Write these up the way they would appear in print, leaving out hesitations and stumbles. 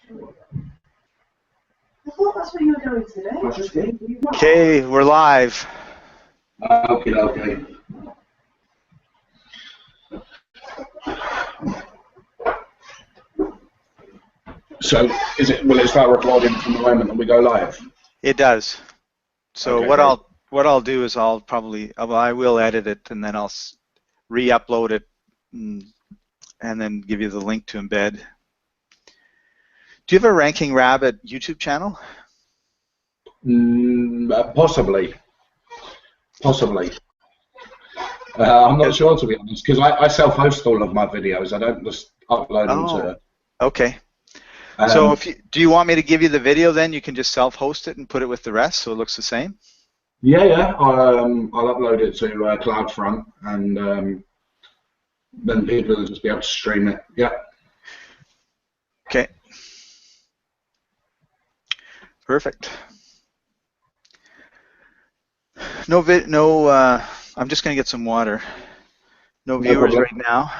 I thought that's where you were going today. Okay, we're live. Okay. So, will it start recording from the moment that we go live? It does. So Okay, what I'll do is I will edit it and then I'll re-upload it and then give you the link to embed. Do you have a Ranking Rabbit YouTube channel? Possibly. I'm not sure, to be honest, because I self-host all of my videos. I don't just upload them to. Okay. So do you want me to give you the video then? You can just self-host it and put it with the rest so it looks the same? Yeah. I'll upload it to CloudFront and then people will just be able to stream it. Yeah. Okay. Perfect. I'm just going to get some water. No viewers right now.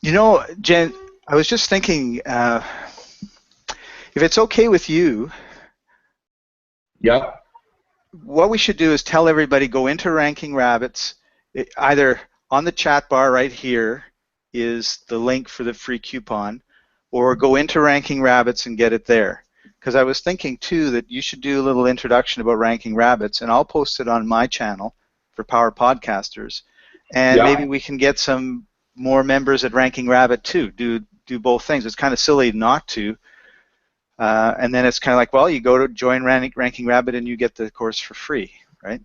You know, Jen, I was just thinking, if it's okay with you, yeah, what we should do is tell everybody go into Ranking Rabbits. Either on the chat bar right here is the link for the free coupon, or go into Ranking Rabbits and get it there. Because I was thinking too that you should do a little introduction about Ranking Rabbits, and I'll post it on my channel for Power Podcasters, and maybe we can get some more members at Ranking Rabbit too. Do both things. It's kind of silly not to. And then it's kind of like, well, you go to join Ranking Rabbit and you get the course for free, right?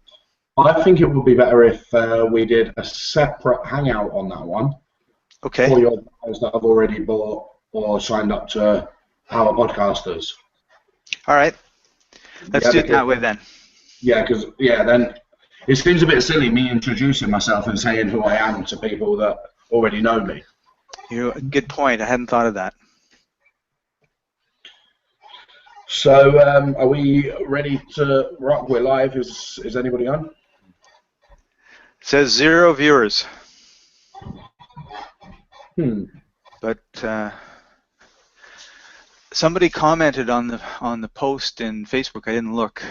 I think it would be better if we did a separate hangout on that one. Okay. For your guys that have already bought or signed up to Power Podcasters. All right. Let's do it that way then. Yeah, because then it seems a bit silly me introducing myself and saying who I am to people that already know me. Good point. I hadn't thought of that. So, are we ready to rock? We're live. Is anybody on? It says 0 viewers. But somebody commented on the post in Facebook. I didn't look.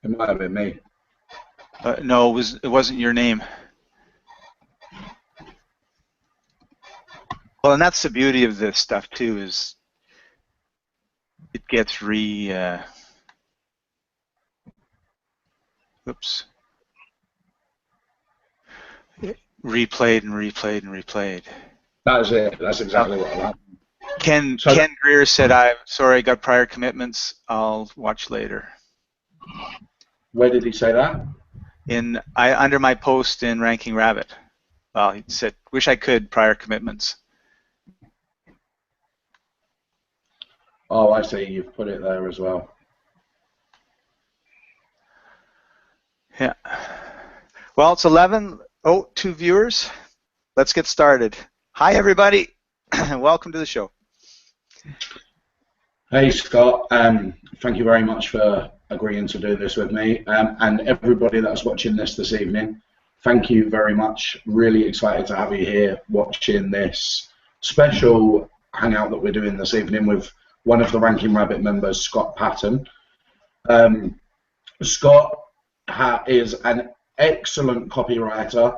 It might have been me. No, it wasn't your name. Well, and that's the beauty of this stuff too, is it gets replayed and replayed and replayed. That's it. That's exactly what happened. Ken Greer said, "I'm sorry, I got prior commitments. I'll watch later." Where did he say that? Under my post in Ranking Rabbit. Well, he said, "Wish I could, prior commitments." Oh, I see. You've put it there as well. Yeah. Well, it's 11. Oh, 2 viewers. Let's get started. Hi, everybody. Welcome to the show. Hey, Scott. Thank you very much for agreeing to do this with me. And everybody that's watching this evening, thank you very much. Really excited to have you here watching this special hangout that we're doing this evening with one of the Ranking Rabbit members, Scott Patton. Scott is an excellent copywriter.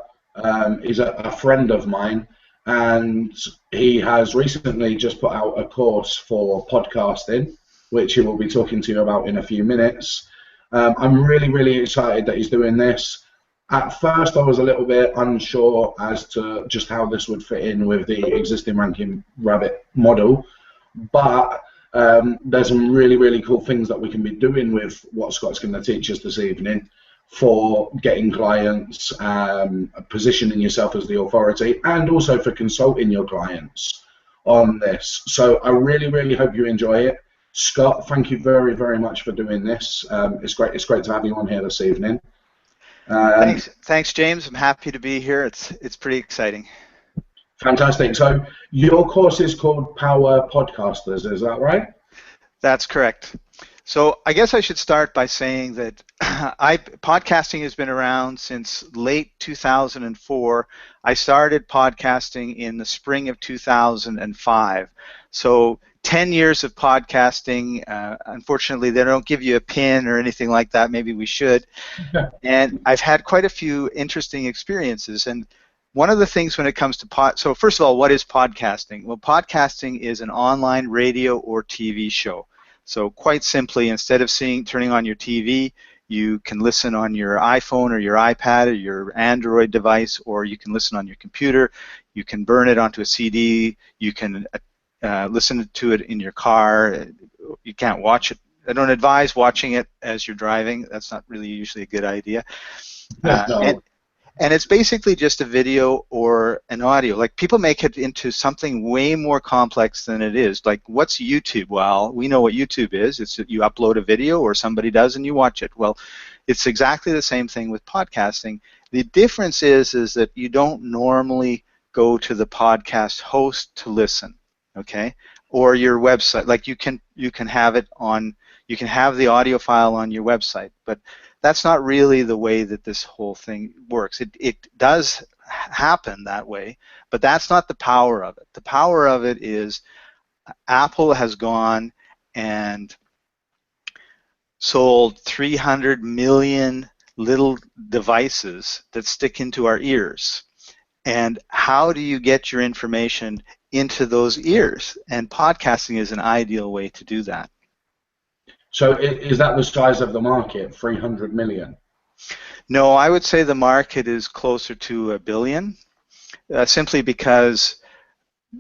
He's a friend of mine, and he has recently just put out a course for podcasting, which he will be talking to you about in a few minutes. I'm really, really excited that he's doing this. At first, I was a little bit unsure as to just how this would fit in with the existing Ranking Rabbit model, but there's some really, really cool things that we can be doing with what Scott's going to teach us this evening for getting clients, positioning yourself as the authority, and also for consulting your clients on this. So I really, really hope you enjoy it. Scott, thank you very, very much for doing this. It's great to have you on here this evening. Thanks, James. I'm happy to be here. It's pretty exciting. Fantastic. So your course is called Power Podcasters, is that right? That's correct. So I guess I should start by saying that podcasting has been around since late 2004. I started podcasting in the spring of 2005. So 10 years of podcasting. Unfortunately, they don't give you a pin or anything like that. Maybe we should. And I've had quite a few interesting experiences. And one of the things when it comes to so first of all, what is podcasting? Well, podcasting is an online radio or TV show. So quite simply, instead of turning on your TV, you can listen on your iPhone or your iPad or your Android device, or you can listen on your computer. You can burn it onto a CD. You can listen to it in your car. You can't watch it. I don't advise watching it as you're driving. That's not really usually a good idea. No. And it's basically just a video or an audio. Like, people make it into something way more complex than it is. Like, what's YouTube? Well, we know what YouTube is. It's that you upload a video or somebody does and you watch it. Well, it's exactly the same thing with podcasting. The difference is that you don't normally go to the podcast host to listen, okay? Or your website. Like, you can have it on, you can have the audio file on your website, but that's not really the way that this whole thing works. It does happen that way, but that's not the power of it. The power of it is Apple has gone and sold 300 million little devices that stick into our ears. And how do you get your information into those ears? And podcasting is an ideal way to do that. So is that the size of the market, 300 million? No, I would say the market is closer to 1 billion, simply because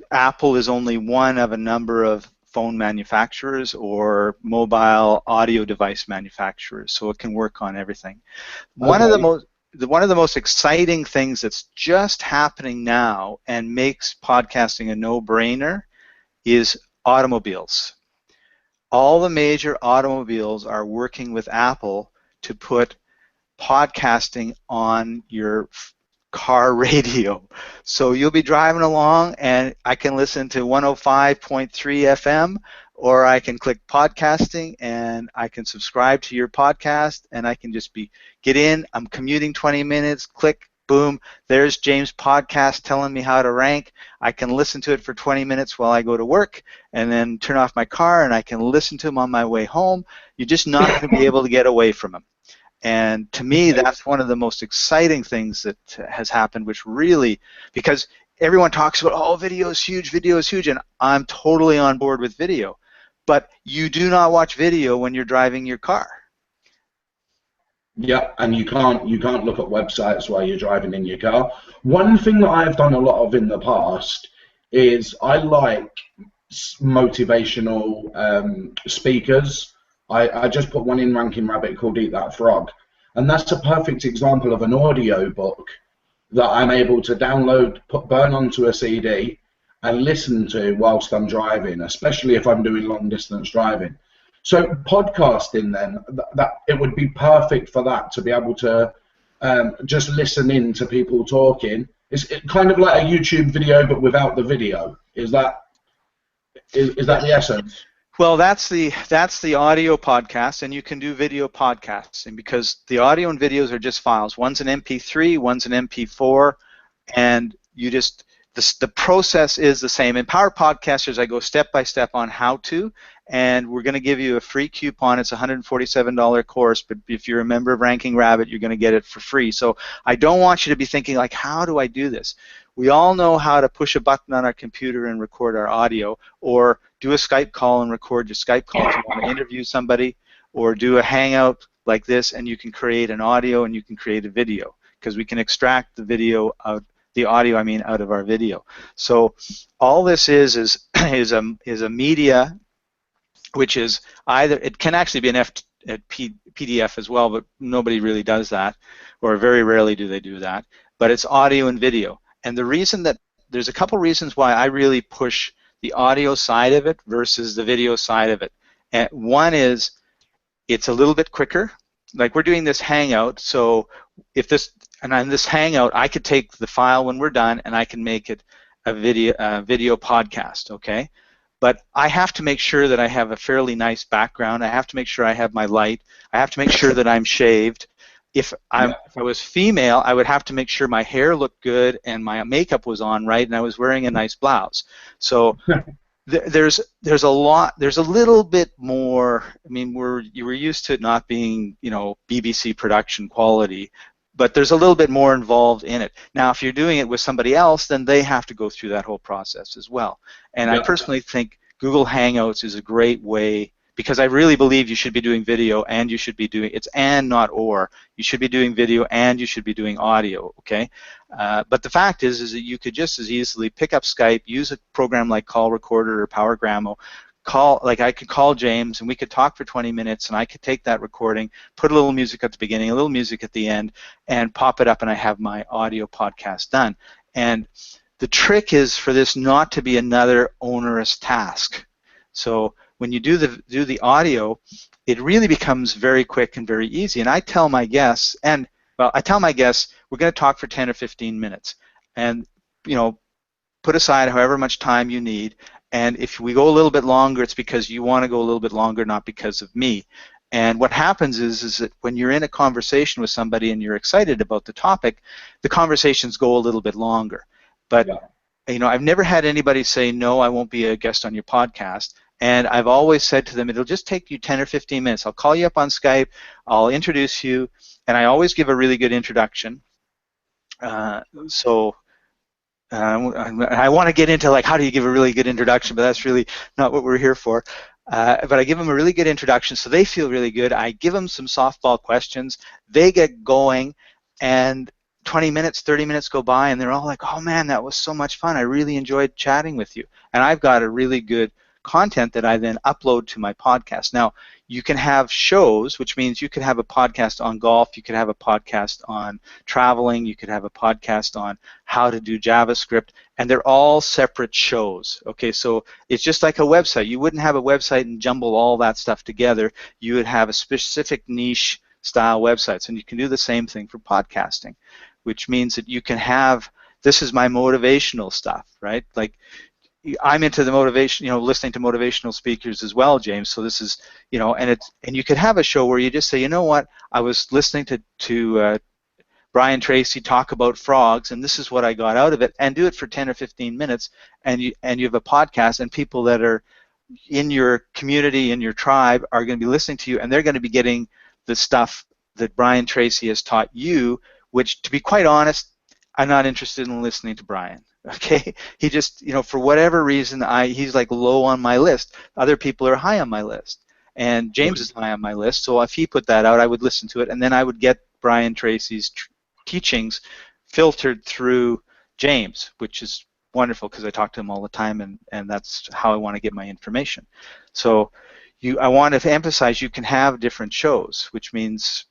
Apple is only one of a number of phone manufacturers or mobile audio device manufacturers, so it can work on everything. Okay. One of the most exciting things that's just happening now and makes podcasting a no-brainer is automobiles. All the major automobiles are working with Apple to put podcasting on your car radio. So you'll be driving along and I can listen to 105.3 FM, or I can click podcasting and I can subscribe to your podcast, and I can just get in, I'm commuting 20 minutes, click, boom, there's James' podcast telling me how to rank. I can listen to it for 20 minutes while I go to work and then turn off my car and I can listen to him on my way home. You're just not going to be able to get away from him. And to me, that's one of the most exciting things that has happened, which really, because everyone talks about, oh, video is huge, and I'm totally on board with video. But you do not watch video when you're driving your car. Yeah, and you can't look at websites while you're driving in your car. One thing that I've done a lot of in the past is I like motivational speakers. I just put one in Ranking Rabbit called Eat That Frog, and that's a perfect example of an audio book that I'm able to download, burn onto a CD, and listen to whilst I'm driving, especially if I'm doing long distance driving. So podcasting, then, that it would be perfect for that, to be able to just listen in to people talking. It's kind of like a YouTube video but without the video. Is that the essence? Well, that's the audio podcast, and you can do video podcasting because the audio and videos are just files. One's an MP3, one's an MP4, and you just the process is the same. In Power Podcasters, I go step by step on how to, and we're going to give you a free coupon. It's a $147 course, but if you're a member of Ranking Rabbit, you're going to get it for free. So I don't want you to be thinking, like, how do I do this? We all know how to push a button on our computer and record our audio, or do a Skype call and record your Skype call if you want to interview somebody, or do a Hangout like this, and you can create an audio and you can create a video, because we can extract the video out. The audio, out of our video. So all this is a media, which is either, it can actually be an PDF as well, but nobody really does that, or very rarely do they do that. But it's audio and video. And the reason that there's a couple reasons why I really push the audio side of it versus the video side of it. And one is it's a little bit quicker. Like we're doing this Hangout, so if this, and on this Hangout, I could take the file when we're done and I can make it a video podcast, okay? But I have to make sure that I have a fairly nice background. I have to make sure I have my light. I have to make sure that I'm shaved. If I was female, I would have to make sure my hair looked good and my makeup was on right and I was wearing a nice blouse. So there's a lot. There's a little bit more. I mean, you were used to it not being, you know, BBC production quality, but there's a little bit more involved in it. Now, if you're doing it with somebody else, then they have to go through that whole process as well. And I personally think Google Hangouts is a great way, because I really believe you should be doing video and you should be doing, it's and not or. You should be doing video and you should be doing audio, okay? But the fact is that you could just as easily pick up Skype, use a program like Call Recorder or PowerGramo, like I could call James and we could talk for 20 minutes and I could take that recording, put a little music at the beginning, a little music at the end, and pop it up and I have my audio podcast done. And the trick is for this not to be another onerous task. So when you do the audio, it really becomes very quick and very easy. And I tell my guests, we're going to talk for 10 or 15 minutes. And, you know, put aside however much time you need. And if we go a little bit longer, it's because you want to go a little bit longer, not because of me. And what happens is that when you're in a conversation with somebody and you're excited about the topic, the conversations go a little bit longer. But, you know, I've never had anybody say, no, I won't be a guest on your podcast. And I've always said to them, it'll just take you 10 or 15 minutes. I'll call you up on Skype, I'll introduce you, and I always give a really good introduction. I want to get into like how do you give a really good introduction, but that's really not what we're here for. But I give them a really good introduction so they feel really good. I give them some softball questions. They get going, and 20 minutes, 30 minutes go by, and they're all like, oh man, that was so much fun. I really enjoyed chatting with you. And I've got a really good content that I then upload to my podcast. Now, you can have shows, which means you could have a podcast on golf, you could have a podcast on traveling, you could have a podcast on how to do JavaScript, and they're all separate shows. Okay, so it's just like a website. You wouldn't have a website and jumble all that stuff together. You would have a specific niche style websites, and you can do the same thing for podcasting, which means that you can have, this is my motivational stuff, right? Like, I'm into the motivation, you know, listening to motivational speakers as well, James. So this is, you know, and you could have a show where you just say, you know what, I was listening to Brian Tracy talk about frogs, and this is what I got out of it, and do it for 10 or 15 minutes, and you have a podcast, and people that are in your community, in your tribe, are going to be listening to you, and they're going to be getting the stuff that Brian Tracy has taught you, which, to be quite honest, I'm not interested in listening to Brian. Okay, he just, you know, for whatever reason, he's like low on my list. Other people are high on my list, and James is high on my list. So if he put that out, I would listen to it, and then I would get Brian Tracy's teachings filtered through James, which is wonderful because I talk to him all the time, and that's how I want to get my information. So I want to emphasize you can have different shows, which means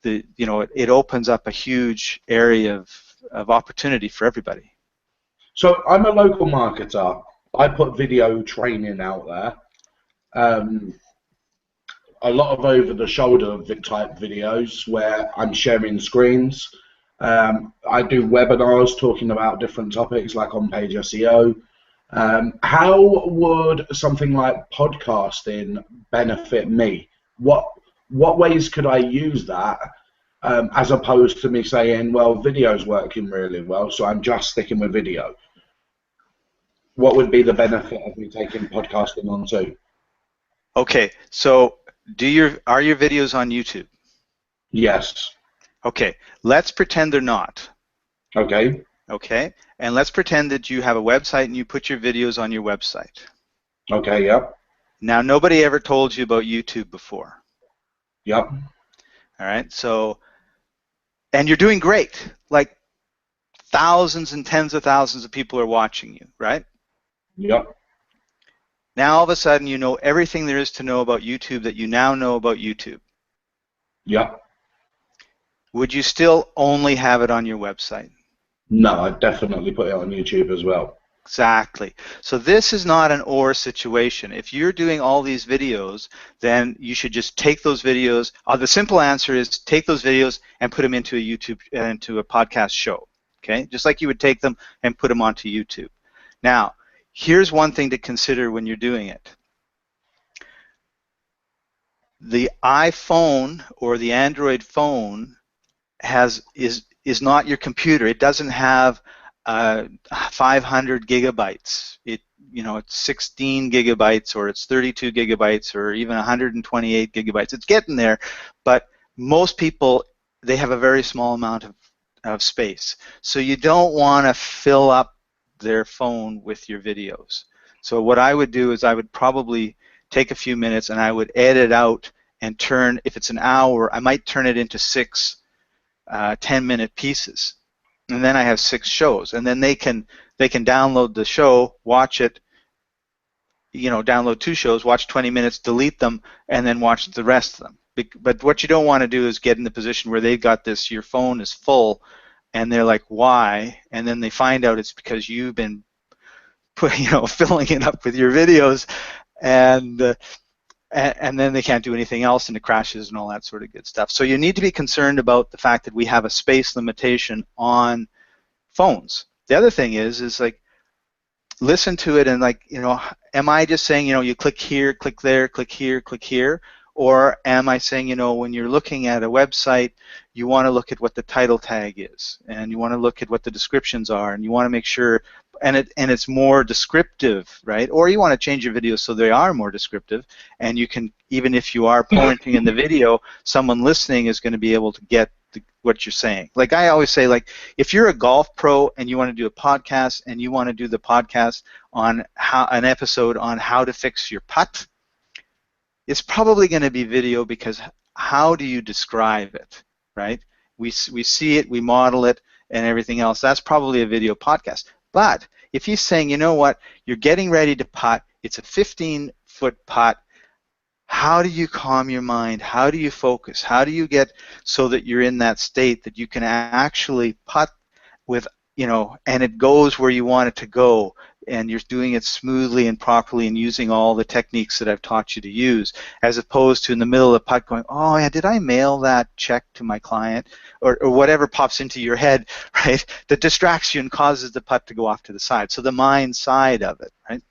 it opens up a huge area of opportunity for everybody. So I'm a local marketer. I put video training out there. A lot of over-the-shoulder type videos where I'm sharing screens. I do webinars talking about different topics like on-page SEO. How would something like podcasting benefit me? What ways could I use that as opposed to me saying, well, video's working really well, so I'm just sticking with video? What would be the benefit of me taking podcasting on too? Okay, so are your videos on YouTube? Yes. Okay, let's pretend they're not. Okay. Okay, and let's pretend that you have a website and you put your videos on your website. Okay, yep. Now, nobody ever told you about YouTube before. Yep. All right, so, and you're doing great. Like thousands and tens of thousands of people are watching you, right? Yep. Now all of a sudden you know everything there is to know about YouTube that you now know about YouTube. Yep. Would you still only have it on your website? No, I'd definitely put it on YouTube as well. Exactly. So this is not an or situation. If you're doing all these videos, then you should just take those videos. The simple answer is take those videos and put them into a into a podcast show. Okay, just like you would take them and put them onto YouTube. Now, here's one thing to consider when you're doing it. The iPhone or the Android phone is not your computer. It doesn't have 500 gigabytes. It's 16 gigabytes, or it's 32 gigabytes, or even 128 gigabytes. It's getting there, but most people, they have a very small amount of space. So you don't want to fill up their phone with your videos. So what I would do is I would probably take a few minutes and I would edit out and turn, if it's an hour, I might turn it into 6 10-minute pieces, and then I have 6 shows, and then they can download the show, watch it, download 2 shows, watch 20 minutes, delete them, and then watch the rest of them. But what you don't want to do is get in the position where they've got this, your phone is full, and they're like, why? And then they find out it's because you've been filling it up with your videos, and then they can't do anything else, and it crashes and all that sort of good stuff. So you need to be concerned about the fact that we have a space limitation on phones. The other thing is like, listen to it and am I just saying, you click here, click there, click here, or am I saying, when you're looking at a website, you want to look at what the title tag is, and you want to look at what the descriptions are, and you want to make sure, and it's more descriptive, right? Or you want to change your videos so they are more descriptive, and you can, even if you are pointing in the video, someone listening is going to be able to get what you're saying. Like I always say, if you're a golf pro and you want to do a podcast, and you want to do the podcast on an episode on how to fix your putt, it's probably going to be video, because how do you describe it, right? We see it, we model it, and everything else. That's probably a video podcast. But if he's saying, you know what, you're getting ready to putt, it's a 15-foot putt, how do you calm your mind? How do you focus? How do you get so that you're in that state that you can actually putt with, and it goes where you want it to go, and you're doing it smoothly and properly and using all the techniques that I've taught you to use, as opposed to in the middle of the putt going, oh yeah, did I mail that check to my client, or whatever pops into your head, right, that distracts you and causes the putt to go off to the side. So the mind side of it, right?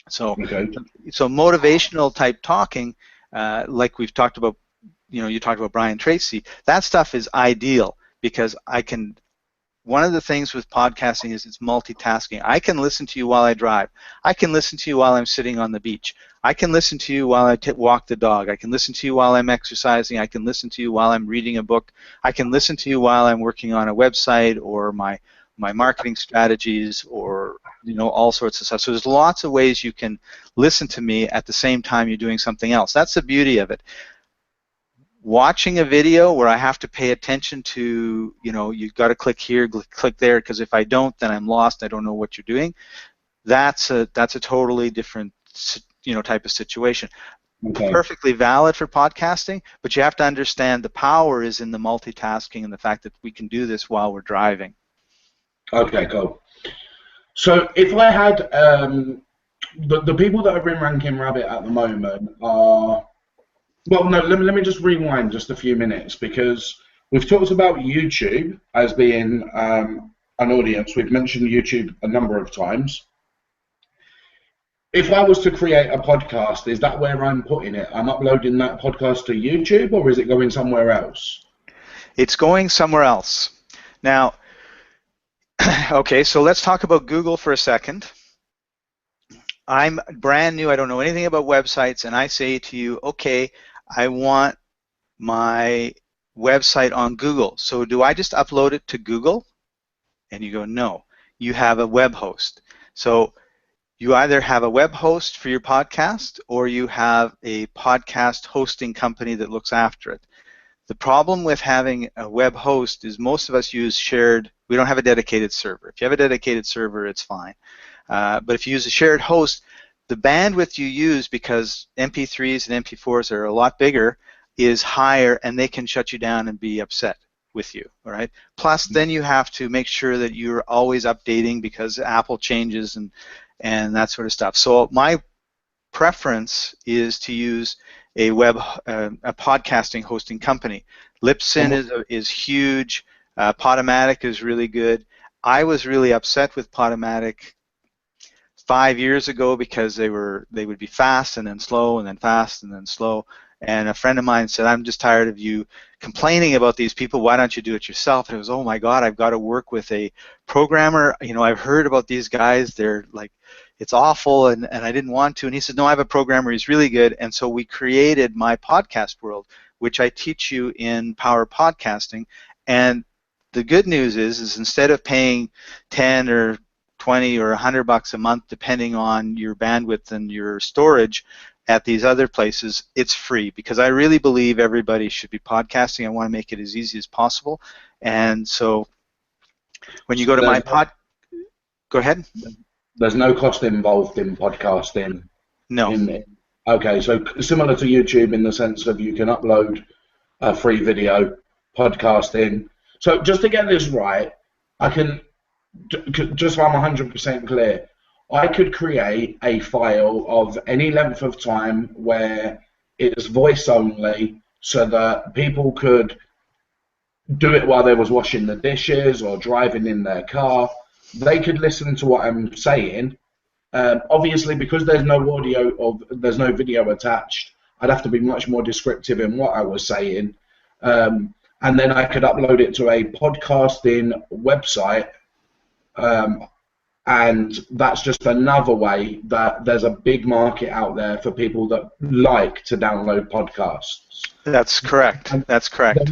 So, okay. So motivational type talking, like we've talked about, you talked about Brian Tracy, that stuff is ideal, because one of the things with podcasting is it's multitasking. I can listen to you while I drive. I can listen to you while I'm sitting on the beach. I can listen to you while I walk the dog. I can listen to you while I'm exercising. I can listen to you while I'm reading a book. I can listen to you while I'm working on a website or my marketing strategies, or all sorts of stuff. So there's lots of ways you can listen to me at the same time you're doing something else. That's the beauty of it. Watching a video where I have to pay attention to, you've got to click here, click there, because if I don't, then I'm lost. I don't know what you're doing. That's a totally different, type of situation. Okay. Perfectly valid for podcasting, but you have to understand the power is in the multitasking and the fact that we can do this while we're driving. Okay, cool. So if I had the people that are in Ranking Rabbit at the moment are, well, no, let me just rewind just a few minutes, because we've talked about YouTube as being an audience. We've mentioned YouTube a number of times. If I was to create a podcast, is that where I'm putting it? I'm uploading that podcast to YouTube, or is it going somewhere else? It's going somewhere else. Now, okay, so let's talk about Google for a second. I'm brand new, I don't know anything about websites, and I say to you, okay, I want my website on Google. So do I just upload it to Google? And you go, no, you have a web host. So you either have a web host for your podcast, or you have a podcast hosting company that looks after it. The problem with having a web host is most of us use shared, we don't have a dedicated server. If you have a dedicated server, it's fine. But if you use a shared host, the bandwidth you use, because MP3s and MP4s are a lot bigger, is higher, and they can shut you down and be upset. with you, all right? Plus, then you have to make sure that you're always updating because Apple changes and that sort of stuff. So my preference is to use a podcasting hosting company. Libsyn is huge. Podomatic is really good. I was really upset with Podomatic 5 years ago because they would be fast and then slow and then fast and then slow. And a friend of mine said, "I'm just tired of you complaining about these people. Why don't you do it yourself?" And it was, "Oh my God, I've got to work with a programmer. You know, I've heard about these guys. They're like, it's awful, and I didn't want to." And he said, "No, I have a programmer. He's really good." And so we created My Podcast World, which I teach you in Power Podcasting. And the good news is instead of paying 10 or 20 or $100 a month, depending on your bandwidth and your storage, at these other places, it's free because I really believe everybody should be podcasting. I want to make it as easy as possible. And so when you go to go ahead. There's no cost involved in podcasting. No. Okay, so similar to YouTube in the sense of you can upload a free video, podcasting. So just to get this right, I can, just so I'm 100% clear, I could create a file of any length of time where it's voice only so that people could do it while they was washing the dishes or driving in their car. They could listen to what I'm saying. Obviously, because there's no audio or there's no video attached, I'd have to be much more descriptive in what I was saying. And then I could upload it to a podcasting website. And that's just another way that there's a big market out there for people that like to download podcasts. That's correct. That's correct.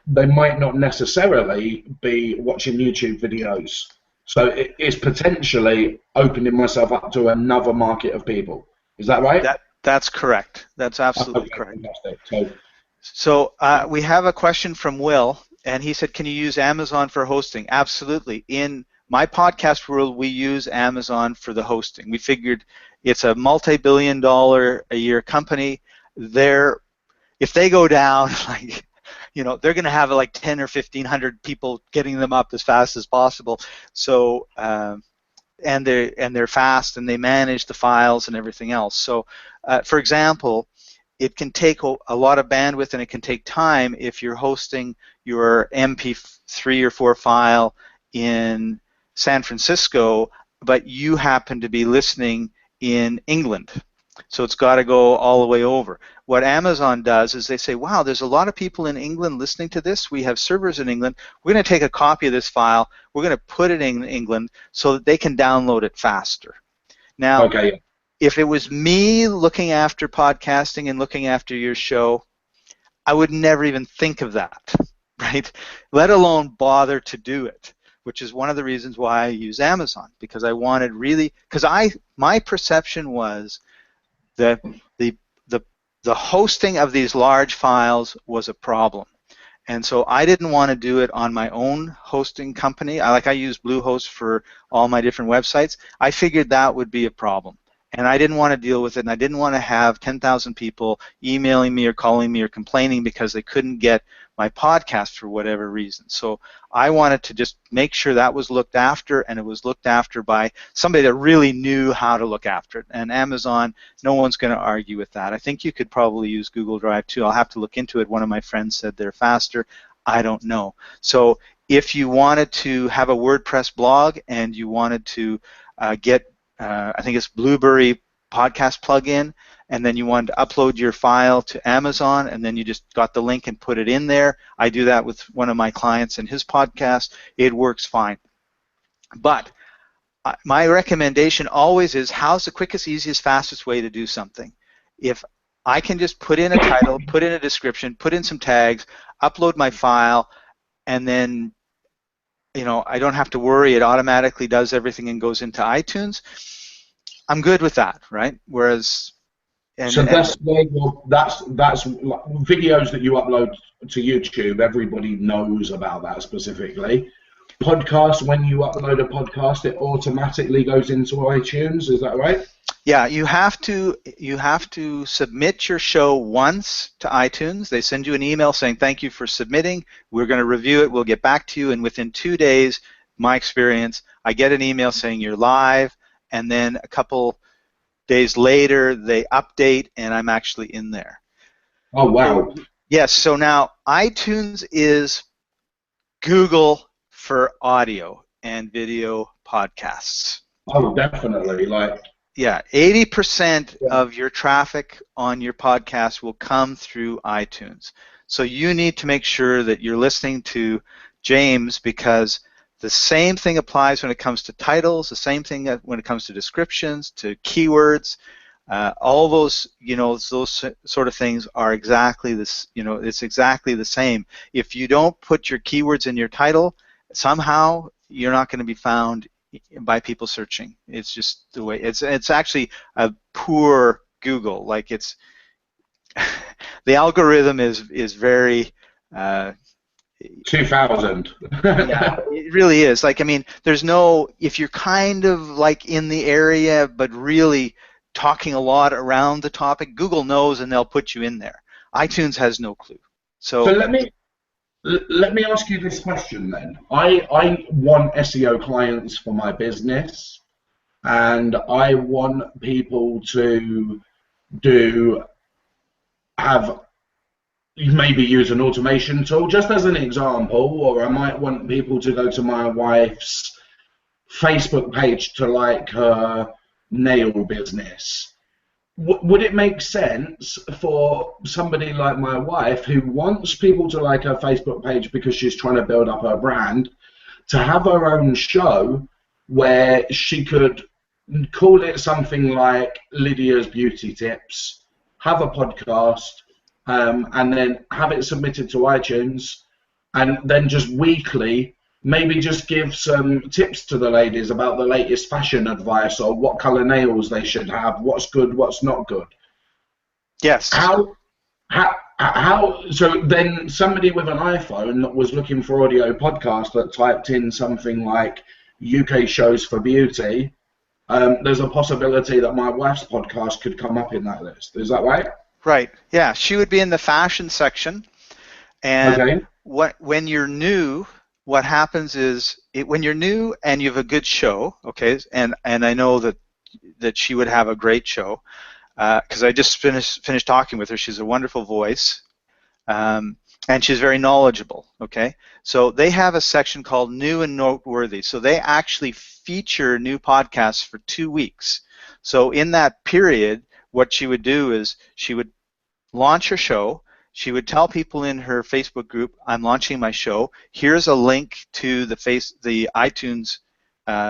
They might not necessarily be watching YouTube videos. So it's potentially opening myself up to another market of people. Is that right? That's correct. That's absolutely correct. Fantastic. So we have a question from Will, and he said, "Can you use Amazon for hosting?" Absolutely. In My Podcast World, we use Amazon for the hosting. We figured it's a multi-billion-dollar-a-year company. If they go down, like, you know, they're going to have like 10 or 1,500 people getting them up as fast as possible. So, and they're fast, and they manage the files and everything else. So, for example, it can take a lot of bandwidth, and it can take time if you're hosting your MP3 or 4 file in San Francisco, but you happen to be listening in England. So it's got to go all the way over. What Amazon does is they say, "Wow, there's a lot of people in England listening to this. We have servers in England. We're going to take a copy of this file. We're going to put it in England so that they can download it faster." Now, if it was me looking after podcasting and looking after your show, I would never even think of that, right? Let alone bother to do it, which is one of the reasons why I use Amazon, because I wanted my perception was that the hosting of these large files was a problem. And so I didn't want to do it on my own hosting company. I use Bluehost for all my different websites. I figured that would be a problem. And I didn't want to deal with it, and I didn't want to have 10,000 people emailing me or calling me or complaining because they couldn't get my podcast for whatever reason. So I wanted to just make sure that was looked after, and it was looked after by somebody that really knew how to look after it. And Amazon, no one's going to argue with that. I think you could probably use Google Drive too. I'll have to look into it. One of my friends said they're faster. I don't know. So if you wanted to have a WordPress blog and you wanted to get I think it's Blueberry podcast plugin, and then you wanted to upload your file to Amazon, and then you just got the link and put it in there. I do that with one of my clients in his podcast. It works fine. But my recommendation always is, how's the quickest, easiest, fastest way to do something? If I can just put in a title, put in a description, put in some tags, upload my file, and then I don't have to worry. It automatically does everything and goes into iTunes. I'm good with that, right? Whereas, that's videos that you upload to YouTube. Everybody knows about that specifically. podcast, when you upload a podcast, it automatically goes into iTunes. Is that right? Yeah, you have to submit your show once to iTunes. They send you an email saying thank you for submitting. We're going to review it. We'll get back to you. And within 2 days, my experience, I get an email saying you're live, and then a couple days later they update, and I'm actually in there. Oh wow! So, yes. So now iTunes is Google for audio and video podcasts. Oh, definitely. Like, Yeah, 80% of your traffic on your podcast will come through iTunes. So you need to make sure that you're listening to James, because the same thing applies when it comes to titles, the same thing when it comes to descriptions, to keywords. All those, those sort of things are exactly this. It's exactly the same. If you don't put your keywords in your title, somehow you're not going to be found by people searching. It's just the way. It's actually a poor Google. Like, it's the algorithm is very. 2000. Yeah, it really is. Like, I mean, there's no, if you're kind of like in the area but really talking a lot around the topic, Google knows and they'll put you in there. iTunes has no clue. So let me ask you this question then. I want SEO clients for my business, and I want people to have maybe use an automation tool, just as an example, or I might want people to go to my wife's Facebook page to like her nail business. Would it make sense for somebody like my wife, who wants people to like her Facebook page because she's trying to build up her brand, to have her own show where she could call it something like Lydia's Beauty Tips, have a podcast, and then have it submitted to iTunes, and then just weekly maybe just give some tips to the ladies about the latest fashion advice, or what color nails they should have, what's good, what's not good? Yes. So then somebody with an iPhone that was looking for audio podcast that typed in something like UK shows for beauty, there's a possibility that my wife's podcast could come up in that list. Is that right? Right. Yeah, she would be in the fashion section. And okay. When you're new, what happens is when you're new and you have a good show, okay, and I know that she would have a great show, because I just finished talking with her. She's a wonderful voice, and she's very knowledgeable. Okay, so they have a section called New and Noteworthy. So they actually feature new podcasts for 2 weeks. So in that period, what she would do is she would launch her show. She would tell people in her Facebook group, I'm launching my show. Here's a link to the iTunes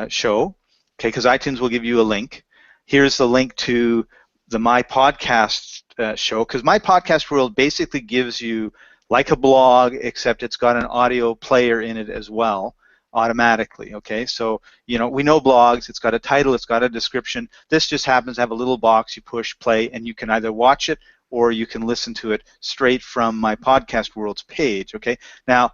show, okay, because iTunes will give you a link. Here's the link to the My Podcast show, because My Podcast World basically gives you like a blog, except it's got an audio player in it as well, automatically, okay? So, we know blogs, it's got a title, it's got a description. This just happens to have a little box, you push play, and you can either watch it or you can listen to it straight from My Podcast World's page, okay? Now,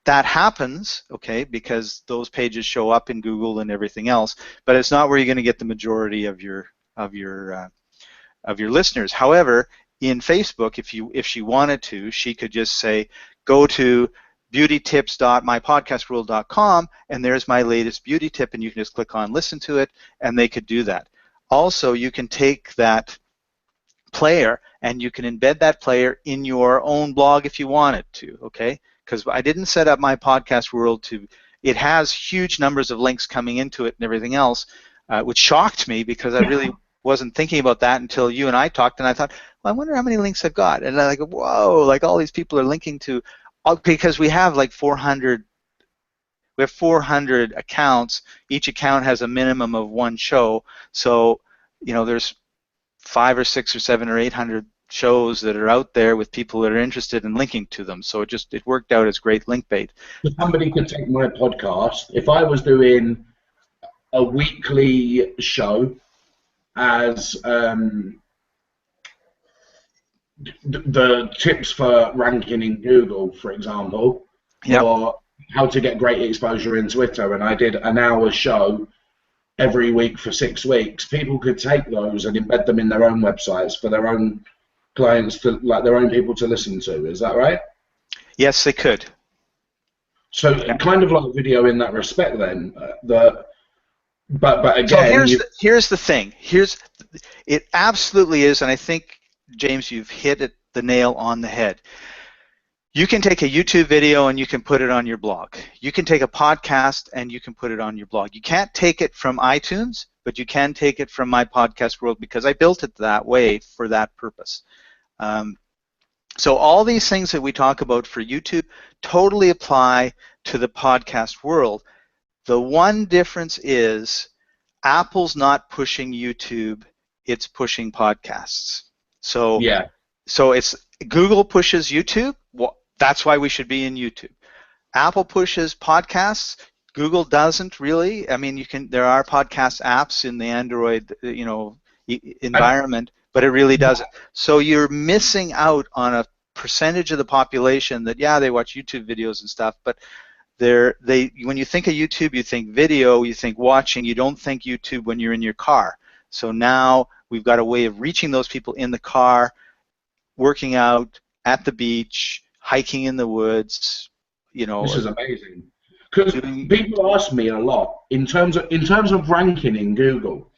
that happens, okay, because those pages show up in Google and everything else, but it's not where you're going to get the majority of your listeners. However, in Facebook, if she wanted to, she could just say, go to beautytips.mypodcastworld.com, and there's my latest beauty tip, and you can just click on listen to it, and they could do that. Also, you can take that player and you can embed that player in your own blog if you wanted to, okay? Because I didn't set up My Podcast World to, it has huge numbers of links coming into it and everything else, which shocked me because I really wasn't thinking about that until you and I talked, and I thought, well, I wonder how many links I've got. And I'm like, whoa, like all these people are linking to, because we have like 400 accounts. Each account has a minimum of one show, so there's 5 or 6 or 7 or 800 shows that are out there with people that are interested in linking to them. So it worked out as great link bait. Somebody could take my podcast. If I was doing a weekly show as the tips for ranking in Google, for example, yep. or how to get great exposure in Twitter, and I did an hour show every week for 6 weeks. People could take those and embed them in their own websites for their own clients, to like their own people to listen to. Is that right? Yes, they could. So Yeah. kind of like video in that respect, then. But So again, here's the thing. It absolutely is, and I think, James, you've hit the nail on the head. You can take a YouTube video and you can put it on your blog. You can take a podcast and you can put it on your blog. You can't take it from iTunes, but you can take it from My Podcast World, because I built it that way for that purpose. So all these things that we talk about for YouTube totally apply to the podcast world. The one difference is Apple's not pushing YouTube, it's pushing podcasts. So yeah, so it's Google pushes YouTube. Well, that's why we should be in YouTube. Apple pushes podcasts. Google doesn't really. I mean, there are podcast apps in the Android, environment, but it really doesn't. So you're missing out on a percentage of the population that, yeah, they watch YouTube videos and stuff, but when you think of YouTube, you think video, you think watching, you don't think YouTube when you're in your car. So now we've got a way of reaching those people in the car, working out, at the beach, hiking in the woods, This is amazing. Because people ask me a lot in terms of ranking in Google.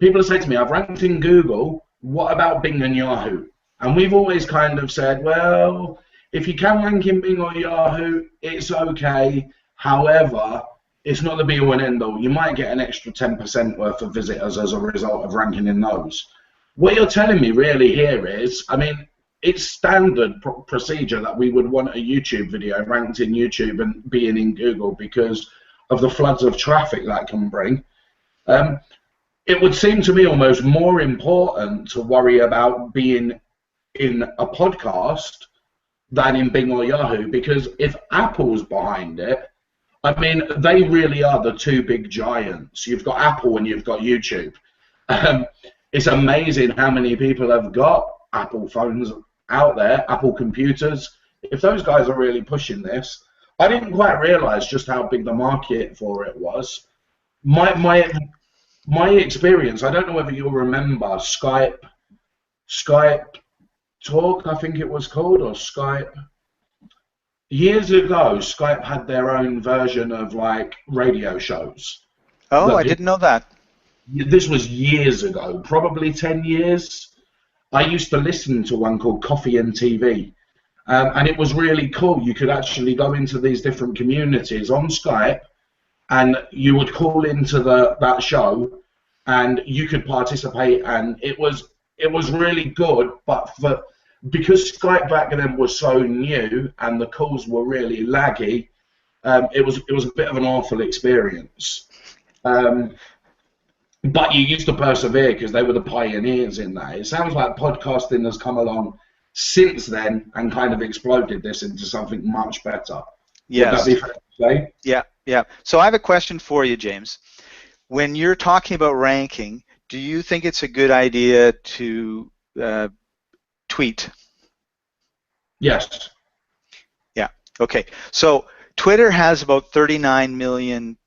People say to me, I've ranked in Google, what about Bing and Yahoo? And we've always kind of said, well, if you can rank in Bing or Yahoo, it's okay. However, it's not the be-all and end-all. You might get an extra 10% worth of visitors as a result of ranking in those. What you're telling me really here is, I mean, it's standard procedure that we would want a YouTube video ranked in YouTube and being in Google because of the floods of traffic that can bring. It would seem to me almost more important to worry about being in a podcast than in Bing or Yahoo, because if Apple's behind it, I mean, they really are the two big giants. You've got Apple and you've got YouTube. It's amazing how many people have got Apple phones out there, Apple computers. If those guys are really pushing this, I didn't quite realize just how big the market for it was. My experience, I don't know whether you'll remember Skype Talk, I think it was called, or Skype. Years ago, Skype had their own version of like radio shows. Oh, I didn't know that. This was years ago, probably 10 years. I used to listen to one called Coffee and TV, and it was really cool. You could actually go into these different communities on Skype, and you would call into that show, and you could participate, and it was really good. But because Skype back then was so new and the calls were really laggy, it was a bit of an awful experience. But you used to persevere because they were the pioneers in that. It sounds like podcasting has come along since then and kind of exploded this into something much better. Yes. Would that be fair to say? Yeah. So I have a question for you, James. When you're talking about ranking, do you think it's a good idea to tweet? Yes. Yeah. Okay. So Twitter has about 39 million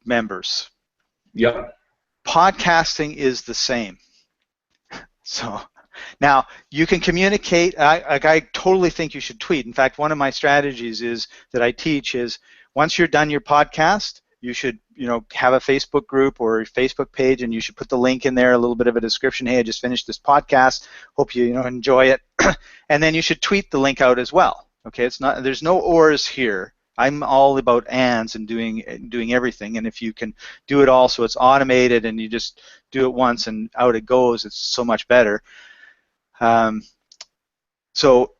members. Yep. Podcasting is the same. So now you can communicate. I totally think you should tweet. In fact, one of my strategies that I teach is once you're done your podcast, you should have a Facebook group or a Facebook page, and you should put the link in there, a little bit of a description. Hey, I just finished this podcast. Hope you enjoy it. And then you should tweet the link out as well. Okay, there's no ors here. I'm all about ands and doing everything, and if you can do it all so it's automated and you just do it once and out it goes, it's so much better. So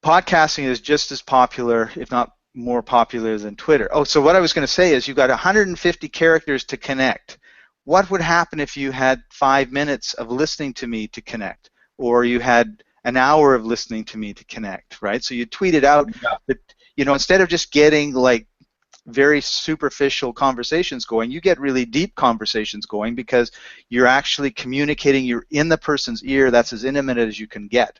podcasting is just as popular, if not more popular, than Twitter. Oh, so what I was going to say is you've got 150 characters to connect. What would happen if you had 5 minutes of listening to me to connect, or you had an hour of listening to me to connect, right? So you tweet it out, but instead of just getting like very superficial conversations going, you get really deep conversations going because you're actually communicating. You're in the person's ear. That's as intimate as you can get,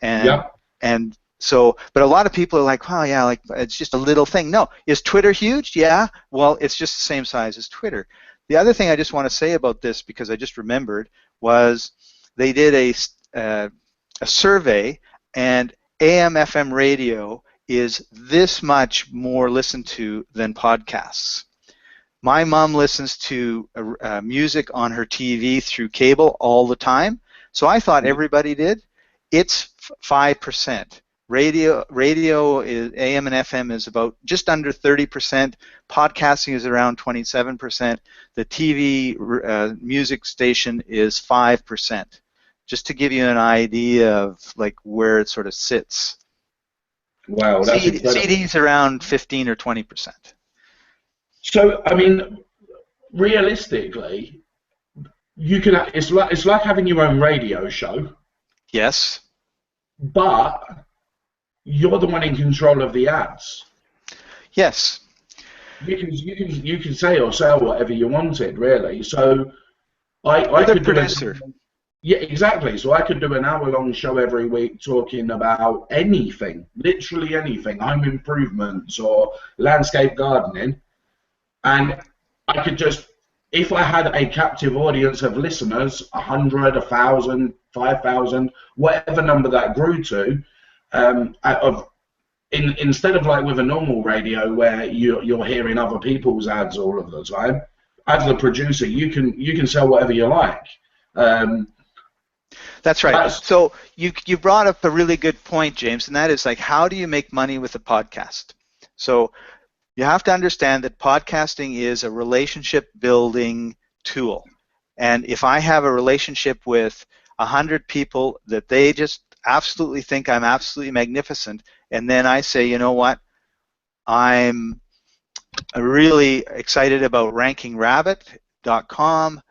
and So, but a lot of people are like, "Wow, yeah, like it's just a little thing." No, is Twitter huge? Yeah. Well, it's just the same size as Twitter. The other thing I just want to say about this, because I just remembered, was they did a survey, and AM/FM radio is this much more listened to than podcasts. My mom listens to music on her TV through cable all the time, so I thought everybody did. It's 5%. Radio is AM and FM is about just under 30%. Podcasting is around 27%. The TV music station is 5%. Just to give you an idea of like where it sort of sits. Wow, that's incredible. CD's around 15 or 20%. So, I mean, realistically, you can. It's like having your own radio show. Yes. But you're the one in control of the ads. Yes. You can say or sell whatever you wanted, really. So I could producer. Yeah, exactly. So I could do an hour-long show every week talking about anything, literally anything, home improvements or landscape gardening, and I could just, if I had a captive audience of listeners, 100, 1,000, 5,000, whatever number that grew to, instead of like with a normal radio where you're hearing other people's ads all of the time, as the producer, you can sell whatever you like. That's right. So you brought up a really good point, James, and that is like, how do you make money with a podcast? So you have to understand that podcasting is a relationship building tool. And if I have a relationship with 100 people that they just absolutely think I'm absolutely magnificent, and then I say, you know what, I'm really excited about rankingrabbit.com,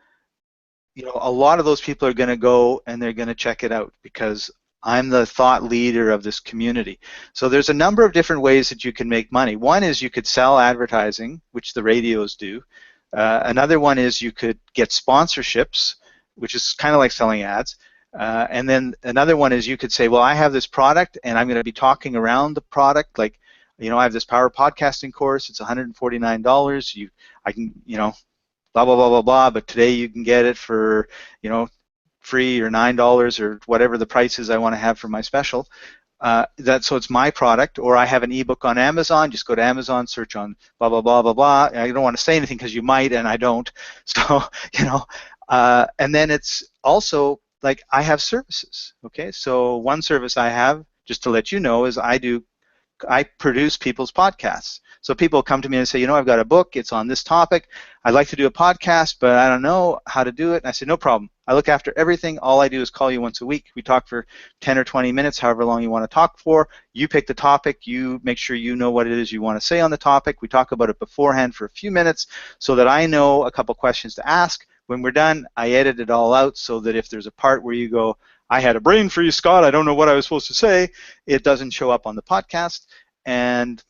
you know, a lot of those people are going to go and they're going to check it out because I'm the thought leader of this community. So there's a number of different ways that you can make money. One is you could sell advertising, which the radios do. Another one is you could get sponsorships, which is kind of like selling ads. And then another one is you could say, well, I have this product and I'm going to be talking around the product. Like, you know, I have this power podcasting course. It's $149. I can, you know, blah, blah, blah, blah, blah, but today you can get it for, you know, free or $9 or whatever the price is I want to have for my special. So it's my product, or I have an ebook on Amazon. Just go to Amazon, search on blah, blah, blah, blah, blah. I don't want to say anything because you might, and I don't. So, you know, and then it's also like I have services, okay? So one service I have, just to let you know, is I produce people's podcasts. So people come to me and say, you know, I've got a book, it's on this topic, I'd like to do a podcast, but I don't know how to do it. And I say, no problem. I look after everything. All I do is call you once a week. We talk for 10 or 20 minutes, however long you want to talk for. You pick the topic. You make sure you know what it is you want to say on the topic. We talk about it beforehand for a few minutes so that I know a couple questions to ask. When we're done, I edit it all out so that if there's a part where you go, I had a brain freeze, Scott, I don't know what I was supposed to say, it doesn't show up on the podcast. And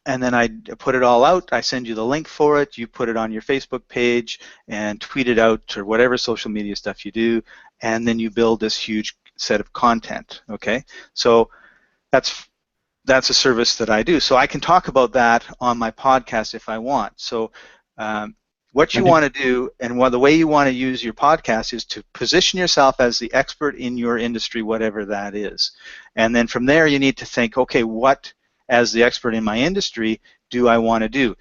then I put it all out. I send you the link for it. You put it on your Facebook page and tweet it out or whatever social media stuff you do, and then you build this huge set of content. Okay, so that's a service that I do. So I can talk about that on my podcast if I want. So what you want to do, and the way you want to use your podcast, is to position yourself as the expert in your industry, whatever that is. And then from there, you need to think, okay, what, as the expert in my industry, do I want to do?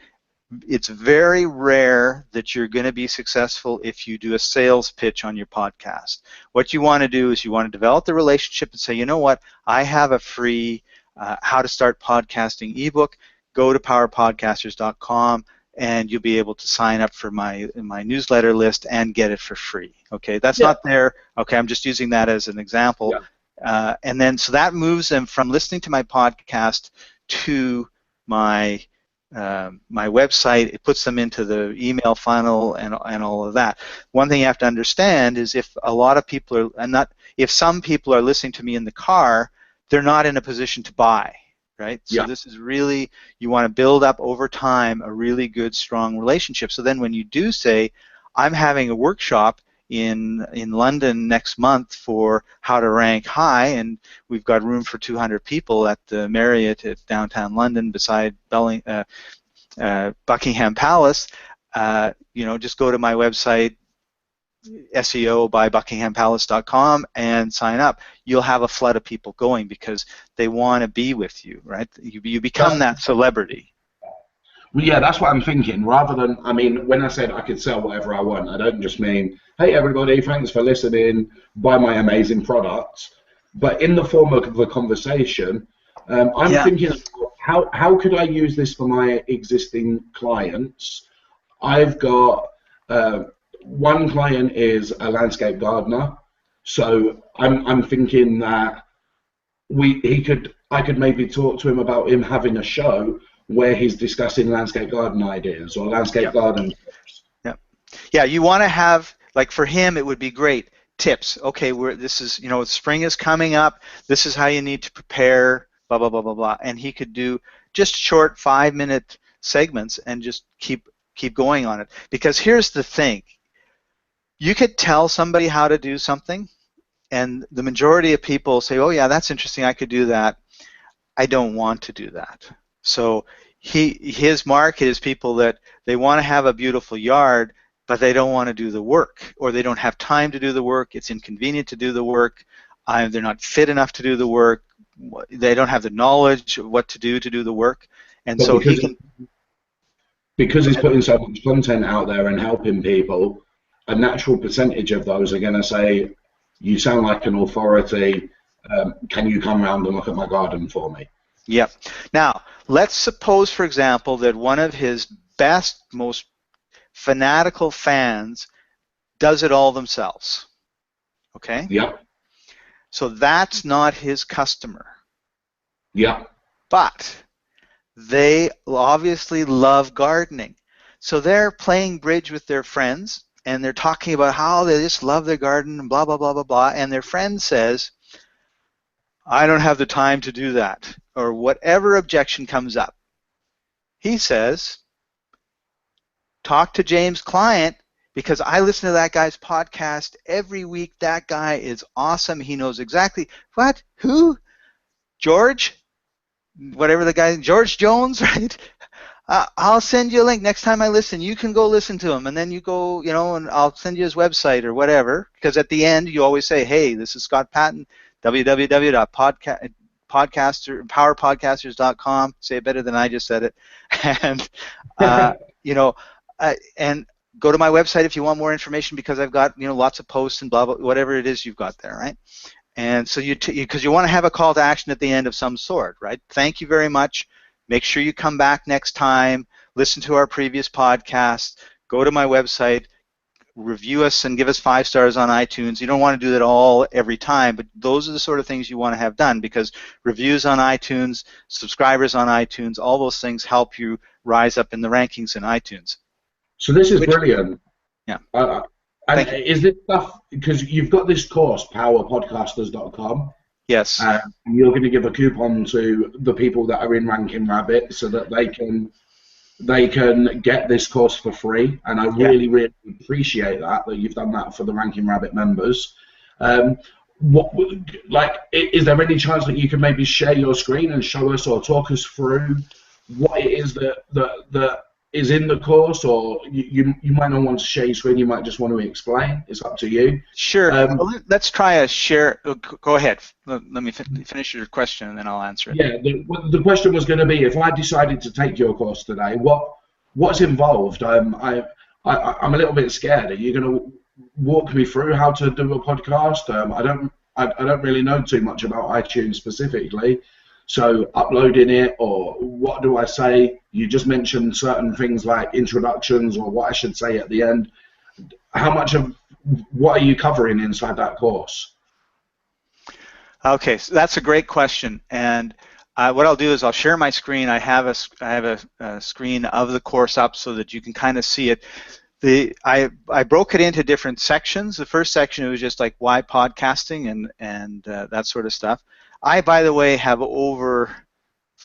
It's very rare that you're going to be successful if you do a sales pitch on your podcast. What you want to do is you want to develop the relationship and say, you know what, I have a free How to Start Podcasting ebook. Go to powerpodcasters.com and you'll be able to sign up for my newsletter list and get it for free. Okay, that's not there. Okay, I'm just using that as an example. Yeah. And then so that moves them from listening to my podcast to my my website. It puts them into the email funnel and all of that. One thing you have to understand is if a lot of people are if some people are listening to me in the car, they're not in a position to buy, right? So this is really, you want to build up over time a really good, strong relationship. So then when you do say, I'm having a workshop in London next month for how to rank high, and we've got room for 200 people at the Marriott at downtown London beside Buckingham Palace. Just go to my website, SEO by buckinghampalace.com, and sign up. You'll have a flood of people going because they want to be with you, right? You become that celebrity. Well, yeah, that's what I'm thinking. Rather than, I mean, when I said I could sell whatever I want, I don't just mean, hey, everybody, thanks for listening, buy my amazing products. But in the form of a conversation, I'm thinking, how could I use this for my existing clients? I've got one client is a landscape gardener, so I'm thinking that I could maybe talk to him about him having a show where he's discussing landscape garden ideas or landscape garden tips. Yeah, you want to have, like for him, it would be great tips. Okay, spring is coming up. This is how you need to prepare. Blah blah blah blah blah. And he could do just short 5-minute segments and just keep going on it. Because here's the thing: you could tell somebody how to do something, and the majority of people say, "Oh yeah, that's interesting. I could do that." I don't want to do that. So his market is people that they want to have a beautiful yard, but they don't want to do the work, or they don't have time to do the work. It's inconvenient to do the work. They're not fit enough to do the work. They don't have the knowledge of what to do the work. And but so because he's putting so much content out there and helping people, a natural percentage of those are going to say, you sound like an authority. Can you come around and look at my garden for me? Yep. Now, let's suppose, for example, that one of his best, most fanatical fans does it all themselves. Okay? Yep. So that's not his customer. Yep. But they obviously love gardening. So they're playing bridge with their friends, and they're talking about how they just love their garden and blah, blah, blah, blah, blah. And their friend says, I don't have the time to do that, or whatever objection comes up. He says, talk to James' client, because I listen to that guy's podcast every week. That guy is awesome. He knows exactly what, who, George, whatever the guy, George Jones, right? I'll send you a link next time I listen. You can go listen to him, and then you go, and I'll send you his website or whatever. Because at the end, you always say, hey, this is Scott Patton, www.powerpodcasters.com. Say it better than I just said it. And, and go to my website if you want more information, because I've got, lots of posts and blah, blah, whatever it is you've got there, right? And so because you want to have a call to action at the end of some sort, right? Thank you very much. Make sure you come back next time, listen to our previous podcast, go to my website, review us and give us 5 stars on iTunes. You don't want to do that all every time, but those are the sort of things you want to have done, because reviews on iTunes, subscribers on iTunes, all those things help you rise up in the rankings in iTunes. So this is brilliant. Yeah. And is this stuff, because you've got this course, powerpodcasters.com. Yes. And you're going to give a coupon to the people that are in Ranking Rabbit so that they can get this course for free. And I really, really appreciate that you've done that for the Ranking Rabbit members. Is there any chance that you can maybe share your screen and show us or talk us through what it is that is in the course, or you might not want to share your screen, you might just want to explain. It's up to you. Sure. Let's try a share. Go ahead. Let me finish your question, and then I'll answer it. Yeah, the question was going to be, if I decided to take your course today, what's involved? I'm a little bit scared. Are you going to walk me through how to do a podcast? I don't really know too much about iTunes specifically. So uploading it, or what do I say? You just mentioned certain things like introductions, or what I should say at the end. How much of what are you covering inside that course? Okay, so that's a great question, and what I'll do is I'll share my screen. I have a screen of the course up so that you can kind of see it. I broke it into different sections. The first section, it was just like why podcasting and that sort of stuff. I, by the way, have over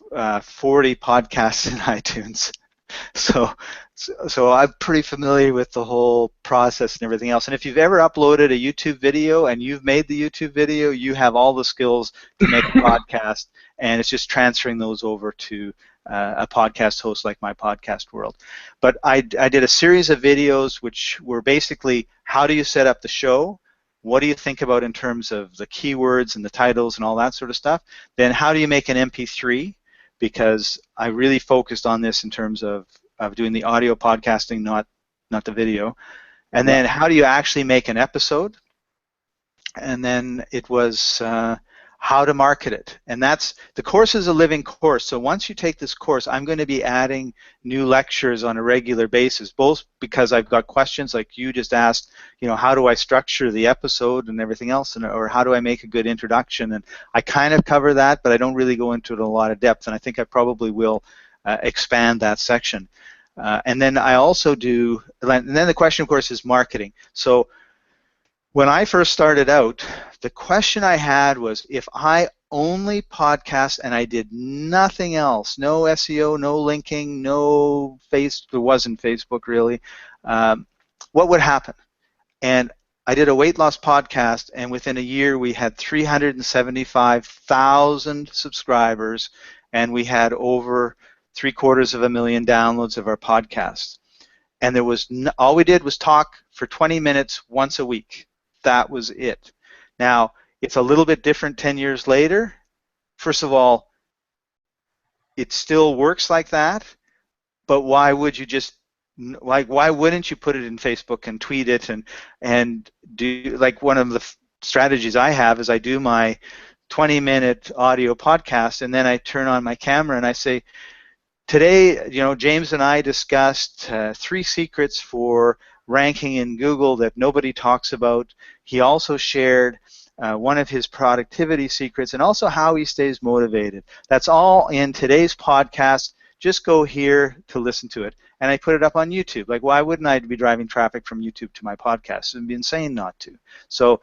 40 podcasts in iTunes. So, so I'm pretty familiar with the whole process and everything else. And if you've ever uploaded a YouTube video and you've made the YouTube video, you have all the skills to make a podcast, and it's just transferring those over to a podcast host like My Podcast World. But I did a series of videos which were basically, how do you set up the show? What do you think about in terms of the keywords and the titles and all that sort of stuff? Then how do you make an MP3? Because I really focused on this in terms of doing the audio podcasting, not the video. And then how do you actually make an episode? And then it was how to market it. And that's, the course is a living course. So once you take this course, I'm going to be adding new lectures on a regular basis, both because I've got questions like you just asked, you know, how do I structure the episode and everything else, and, or how do I make a good introduction? And I kind of cover that, but I don't really go into it in a lot of depth, and I think I probably will expand that section. And then I also do, and then the question, of course, is marketing. So when I first started out, the question I had was, if I only podcast and I did nothing else, no SEO, no linking, no there wasn't Facebook really, what would happen? And I did a weight loss podcast, and within a year we had 375,000 subscribers, and we had over 750,000 downloads of our podcast. And there was all we did was talk for 20 minutes once a week. That was it. Now, it's a little bit different 10 years later. First of all, it still works like that, but why would you just, like, why wouldn't you put it in Facebook and tweet it and do, like, one of the strategies I have is I do my 20-minute audio podcast, and then I turn on my camera and I say, today, you know, James and I discussed 3 secrets for ranking in Google that nobody talks about. He also shared one of his productivity secrets and also how he stays motivated. That's all in today's podcast. Just go here to listen to it. And I put it up on YouTube. Like, why wouldn't I be driving traffic from YouTube to my podcast? It would be insane not to. So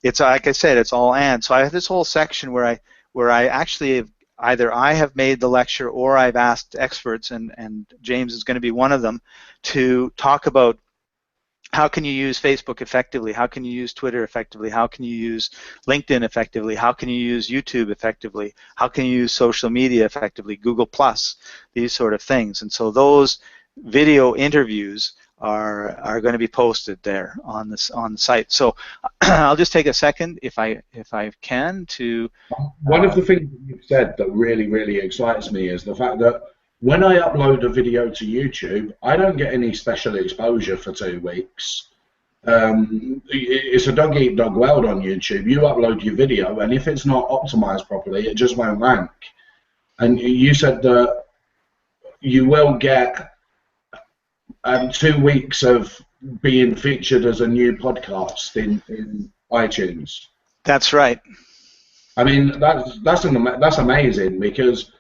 it's, like I said, it's all and. So I have this whole section where I actually either I have made the lecture or I've asked experts, and James is going to be one of them, to talk about how can you use Facebook effectively, how can you use Twitter effectively, how can you use LinkedIn effectively, how can you use YouTube effectively, how can you use social media effectively, Google+, these sort of things. And so those video interviews are going to be posted there on the site. So I'll just take a second, if I can, to. One of the things that you've said that really excites me is the fact that when I upload a video to YouTube, I don't get any special exposure for 2 weeks. It's a dog-eat-dog world on YouTube. You upload your video, and if it's not optimized properly, it just won't rank. And you said that you will get 2 weeks of being featured as a new podcast in iTunes. That's right. I mean, that's amazing, because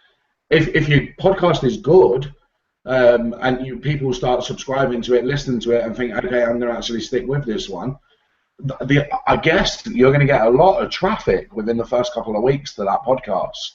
if your podcast is good, and people start subscribing to it, listening to it, and think, okay, I'm going to actually stick with this one, I guess you're going to get a lot of traffic within the first couple of weeks to that podcast.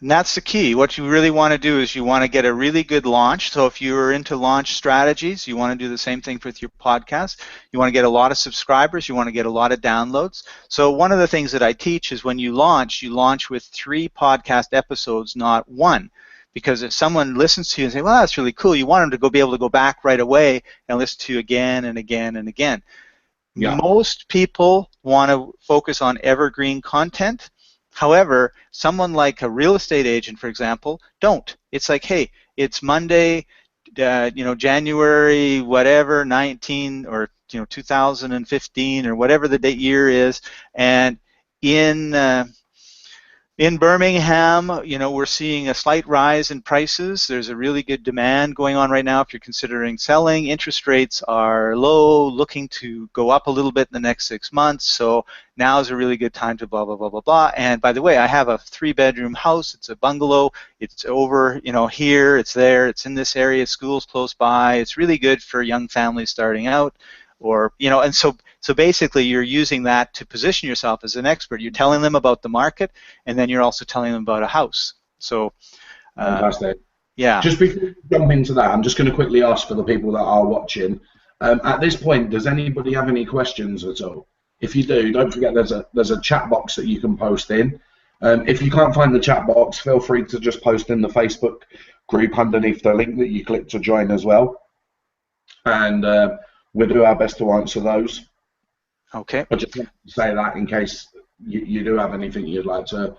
And that's the key. What you really want to do is you want to get a really good launch. So if you're into launch strategies, you want to do the same thing with your podcast. You want to get a lot of subscribers. You want to get a lot of downloads. So one of the things that I teach is when you launch with 3 podcast episodes, not 1. Because if someone listens to you and say, well, that's really cool, you want them to be able to go back right away and listen to you again and again and again. Yeah. Most people want to focus on evergreen content. However, someone like a real estate agent, for example, don't. It's like, hey, it's Monday, January whatever 19 or 2015 or whatever the year is, and in Birmingham, we're seeing a slight rise in prices. There's a really good demand going on right now if you're considering selling. Interest rates are low, looking to go up a little bit in the next 6 months. So now is a really good time to blah, blah, blah, blah, blah. And by the way, I have a 3-bedroom house. It's a bungalow. It's over, here. It's there. It's in this area. School's close by. It's really good for young families starting out. Or, and so basically you're using that to position yourself as an expert. You're telling them about the market, and then you're also telling them about a house. So fantastic. Yeah. Just before we jump into that, I'm just going to quickly ask for the people that are watching. At this point, does anybody have any questions at all? If you do, don't forget there's a chat box that you can post in. If you can't find the chat box, feel free to just post in the Facebook group underneath the link that you click to join as well. And we'll do our best to answer those. Okay. I just want to say that in case you do have anything you'd like to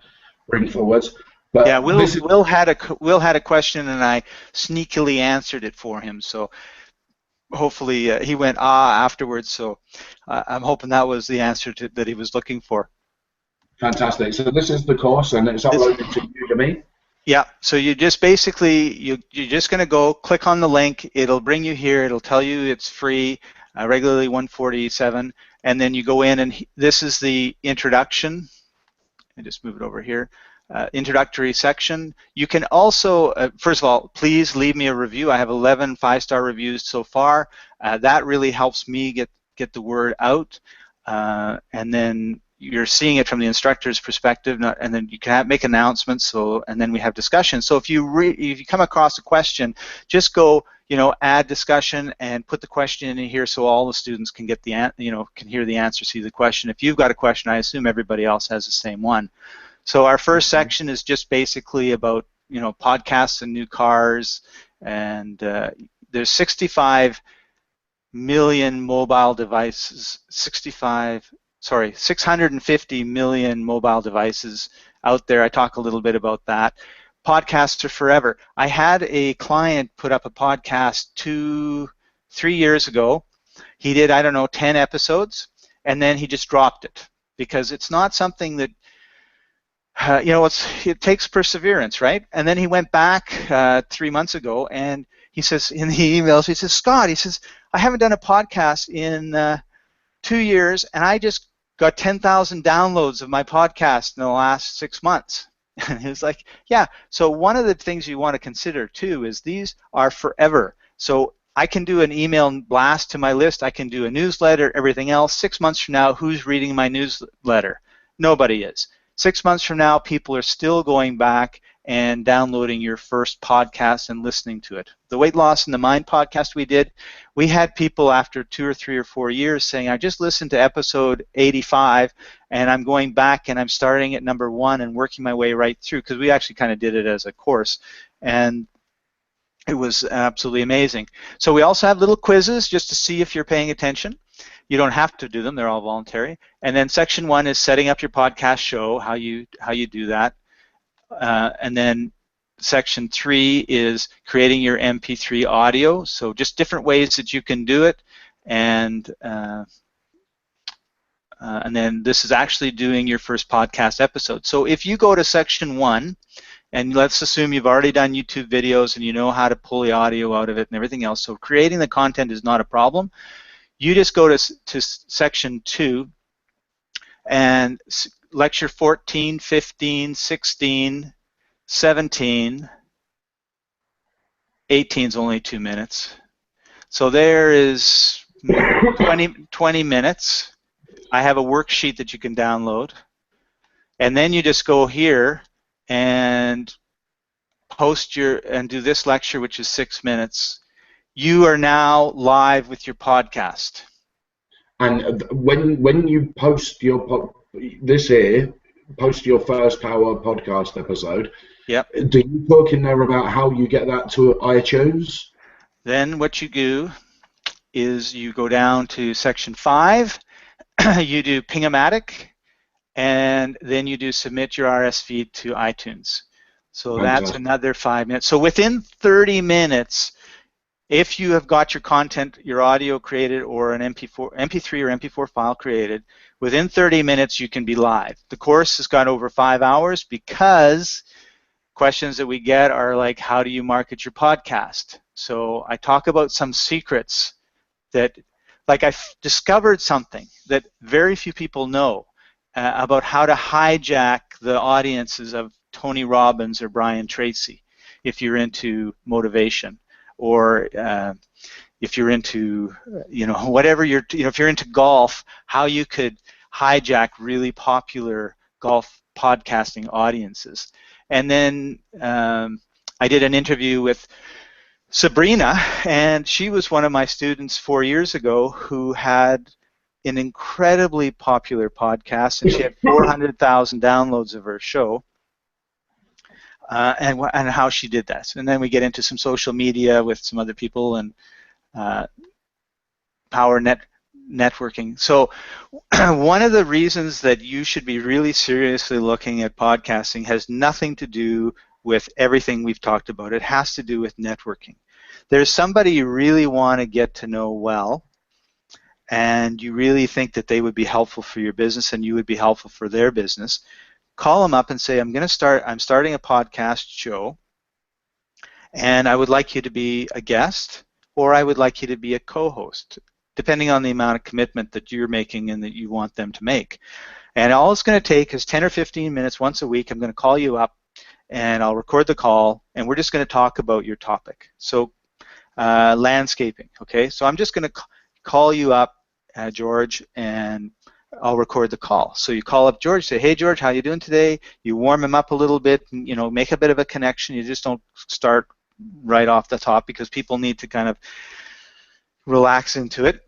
bring forward. But yeah, Will had a question, and I sneakily answered it for him. So hopefully he went afterwards. So I'm hoping that was the answer that he was looking for. Fantastic. So this is the course, and it's uploaded to Udemy. Yeah. So you just basically you're just going to go click on the link. It'll bring you here. It'll tell you it's free, regularly $147, and then you go in, and this is the introduction. I just move it over here. Introductory section. You can also, first of all, please leave me a review. I have 11 5-star reviews so far. That really helps me get the word out. And then you're seeing it from the instructor's perspective, and then you can make announcements. So, and then we have discussion. So if you come across a question, just go, add discussion and put the question in here so all the students can get can hear the answer, see the question. If you've got a question, I assume everybody else has the same one. So our first section is just basically about podcasts and new cars, and there's 65 million mobile devices, 650 million mobile devices out there. I talk a little bit about that. Podcasts are forever. I had a client put up a podcast 3 years ago. He did, I don't know, 10 episodes, and then he just dropped it because it's not something that it takes perseverance, right? And then he went back 3 months ago, and he says in the emails, he says, Scott, he says, I haven't done a podcast in 2 years, and I just got 10,000 downloads of my podcast in the last 6 months. And he was like, yeah. So one of the things you want to consider too is these are forever. So I can do an email blast to my list. I can do a newsletter, everything else. 6 months from now, who's reading my newsletter? Nobody is. 6 months from now, people are still going back and downloading your first podcast and listening to it. The Weight Loss in the Mind podcast we had people after 2 or 3 or 4 years saying, I just listened to episode 85, and I'm going back and I'm starting at number 1 and working my way right through, because we actually kind of did it as a course. And it was absolutely amazing. So we also have little quizzes just to see if you're paying attention. You don't have to do them; they're all voluntary. And then section 1 is setting up your podcast show, how you do that. And then section 3 is creating your MP3 audio. So just different ways that you can do it. And then this is actually doing your first podcast episode. So if you go to section 1, and let's assume you've already done YouTube videos and you know how to pull the audio out of it and everything else. So creating the content is not a problem. You just go to section 2 and lecture 14, 15, 16, 17, 18 is only 2 minutes. So there is 20 minutes. I have a worksheet that you can download. And then you just go here and do this lecture, which is 6 minutes. You are now live with your podcast. And when you post this here, post your first Power podcast episode, yep. Do you talk in there about how you get that to iTunes? Then what you do is you go down to section 5, you do Ping-O-Matic, and then you do submit your RSS feed to iTunes. So Fantastic. That's another 5 minutes. So within 30 minutes, if you have got your content, your audio created, or an MP3 or MP4 file created, within 30 minutes you can be live. The course has got over 5 hours because questions that we get are like, how do you market your podcast? So I talk about some secrets that, like I've discovered something that very few people know about how to hijack the audiences of Tony Robbins or Brian Tracy if you're into motivation, or if you're into whatever if you're into golf, how you could hijack really popular golf podcasting audiences. And then I did an interview with Sabrina, and she was one of my students 4 years ago who had an incredibly popular podcast, and she had 400,000 downloads of her show, and how she did that. And then we get into some social media with some other people and networking. So one of the reasons that you should be really seriously looking at podcasting has nothing to do with everything we've talked about. It has to do with networking. There's somebody you really want to get to know well, and you really think that they would be helpful for your business and you would be helpful for their business. Call them up and say, I'm starting a podcast show, and I would like you to be a guest, or I would like you to be a co-host, depending on the amount of commitment that you're making and that you want them to make. And all it's going to take is 10 or 15 minutes once a week. I'm going to call you up, and I'll record the call, and we're just going to talk about your topic. So landscaping, okay? So I'm just going to call you up, George, and I'll record the call. So you call up George, say, hey George, how you doing today? You warm him up a little bit, and, make a bit of a connection. You just don't start right off the top because people need to kind of relax into it.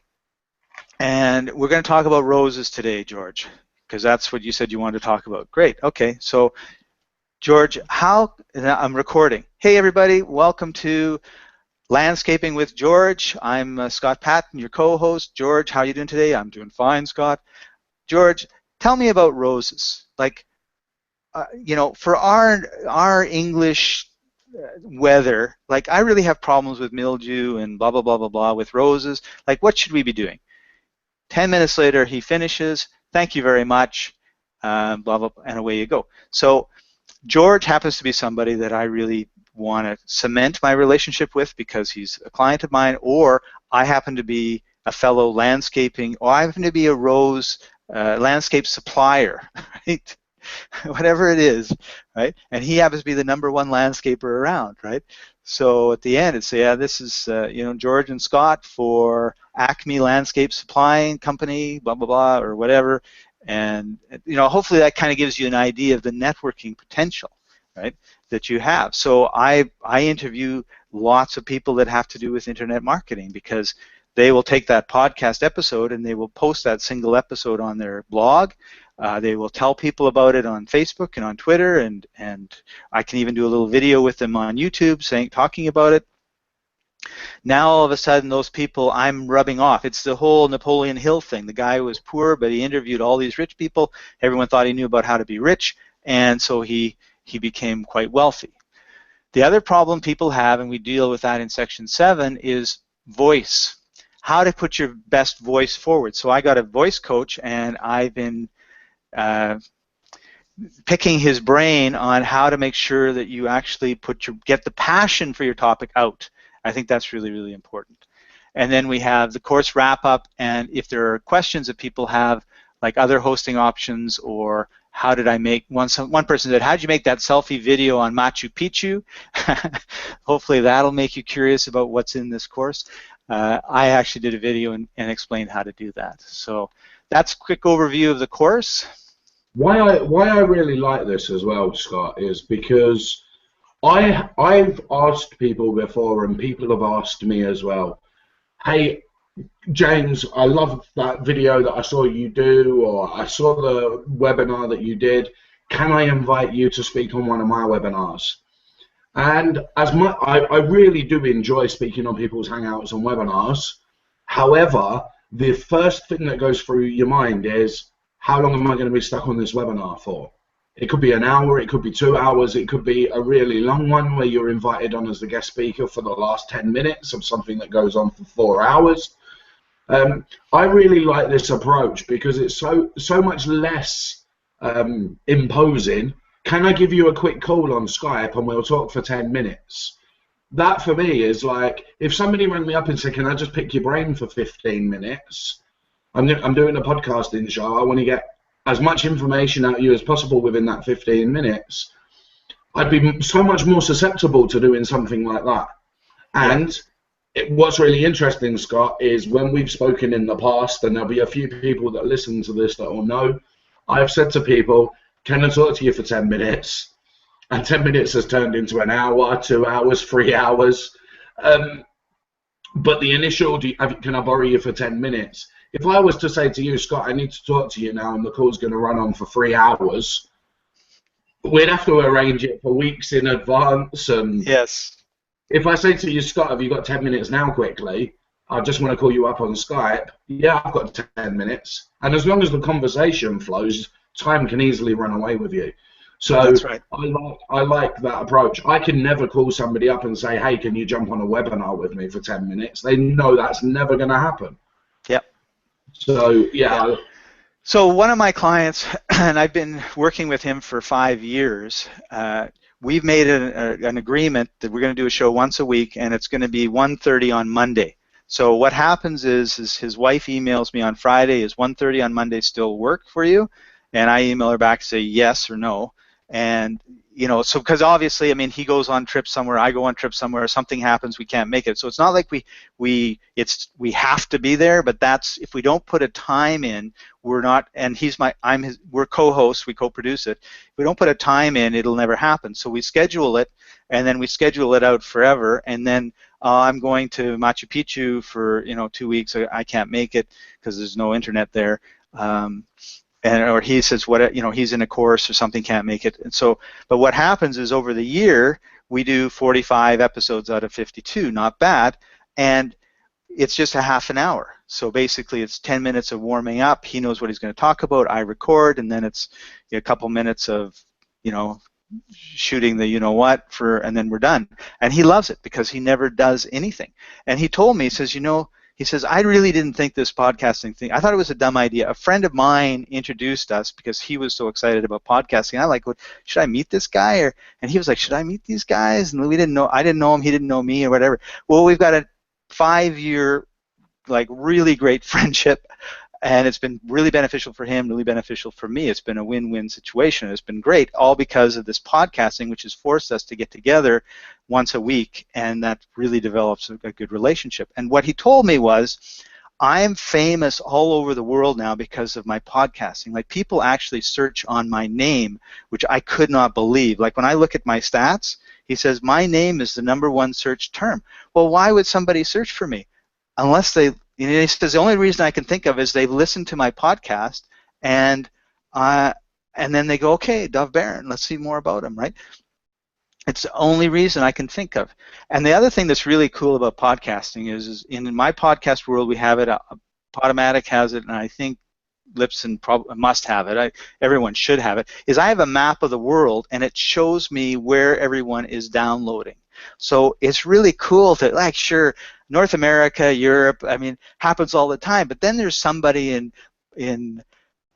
And we're going to talk about roses today, George, because that's what you said you wanted to talk about. Great, okay. So George, I'm recording. Hey everybody, welcome to Landscaping with George. I'm Scott Patton, your co-host. George, how are you doing today? I'm doing fine, Scott. George, tell me about roses. Like, for our English weather, like I really have problems with mildew and blah, blah, blah, blah, blah with roses. Like, what should we be doing? 10 minutes later, he finishes. Thank you very much. Blah, blah, and away you go. So George happens to be somebody that I really want to cement my relationship with because he's a client of mine, or I happen to be a fellow landscaping, or I happen to be a rose landscape supplier, right? Whatever it is, right? And he happens to be the #1 landscaper around, right? So at the end, it's this is George and Scott for Acme Landscape Supplying Company, blah blah blah, or whatever, and hopefully that kind of gives you an idea of the networking potential, right, that you have. So I interview lots of people that have to do with internet marketing because they will take that podcast episode and they will post that single episode on their blog. They will tell people about it on Facebook and on Twitter, and I can even do a little video with them on YouTube talking about it. Now all of a sudden those people I'm rubbing off. It's the whole Napoleon Hill thing. The guy was poor, but he interviewed all these rich people. Everyone thought he knew about how to be rich, and so he became quite wealthy. The other problem people have, and we deal with that in Section 7, is voice. How to put your best voice forward. So I got a voice coach, and I've been picking his brain on how to make sure that you actually get the passion for your topic out. I think that's really, really important. And then we have the course wrap-up, and if there are questions that people have, like other hosting options, or how did I make, one person said, how did you make that selfie video on Machu Picchu? Hopefully that'll make you curious about what's in this course. I actually did a video and explained how to do that. So that's a quick overview of the course. Why I really like this as well, Scott, is because I've asked people before, and people have asked me as well, hey, James, I love that video that I saw you do, or I saw the webinar that you did. Can I invite you to speak on one of my webinars? And I really do enjoy speaking on people's Hangouts and webinars. However, the first thing that goes through your mind is, how long am I going to be stuck on this webinar for? It could be an hour, it could be 2 hours, it could be a really long one where you're invited on as the guest speaker for the last 10 minutes of something that goes on for 4 hours. I really like this approach because it's so much less imposing. Can I give you a quick call on Skype and we'll talk for 10 minutes? That for me is like, if somebody rang me up and said, can I just pick your brain for 15 minutes? I'm doing a podcasting show. I want to get as much information out of you as possible within that 15 minutes. I'd be so much more susceptible to doing something like that. And what's really interesting, Scott, is when we've spoken in the past, and there'll be a few people that listen to this that will know, I've said to people, can I talk to you for 10 minutes? and 10 minutes has turned into an hour, 2 hours, 3 hours. But the initial, can I borrow you for 10 minutes? If I was to say to you, Scott, I need to talk to you now, and the call's going to run on for 3 hours, we'd have to arrange it for weeks in advance. And Yes. if I say to you, Scott, have you got 10 minutes now quickly? I just want to call you up on Skype. Yeah, I've got 10 minutes. And as long as the conversation flows, time can easily run away with you. So That's right. I like that approach. I can never call somebody up and say, hey, can you jump on a webinar with me for 10 minutes? They know that's never going to happen. Yep. So, yeah. So one of my clients, and I've been working with him for 5 years, we've made an agreement that we're going to do a show once a week, and it's going to be 1:30 on Monday. So what happens is his wife emails me on Friday, is 1:30 on Monday still work for you? And I email her back, say yes or no. And, you know, so because obviously, I mean, he goes on trips somewhere, I go on trips somewhere, something happens, we can't make it. So it's not like we have to be there, but that's, if we don't put a time in, we're not, and we're co-hosts, we co-produce it. If we don't put a time in, it'll never happen. So we schedule it, and then we schedule it out forever, and then I'm going to Machu Picchu for, 2 weeks. I can't make it because there's no internet there. Or he says he's in a course or something, can't make it. And so, but what happens is over the year we do 45 episodes out of 52, not bad, and it's just a half an hour. So basically it's 10 minutes of warming up. He knows what he's going to talk about. I record, and then it's a couple minutes of shooting the and then we're done. And he loves it because he never does anything. And he told me, he says, I really didn't think this podcasting thing, I thought it was a dumb idea. A friend of mine introduced us because he was so excited about podcasting. I like, should I meet this guy? And he was like, should I meet these guys? And I didn't know him, he didn't know me or whatever. Well, we've got a 5-year, really great friendship, and it's been really beneficial for him, really beneficial for me. It's been a win-win situation. It's been great, all because of this podcasting, which has forced us to get together once a week, and that really develops a good relationship. And what he told me was, I'm famous all over the world now because of my podcasting. People actually search on my name, which I could not believe. When I look at my stats, he says, my name is the #1 search term. Well, why would somebody search for me? Unless he says the only reason I can think of is they've listened to my podcast and then they go, okay, Dov Baron, let's see more about him, right? It's the only reason I can think of. And the other thing that's really cool about podcasting is in my podcast world, we have it, Podomatic has it, and I think Libsyn must have it. Everyone should have it. Is I have a map of the world, and it shows me where everyone is downloading. So it's really cool to, sure, North America, Europe, happens all the time, but then there's somebody in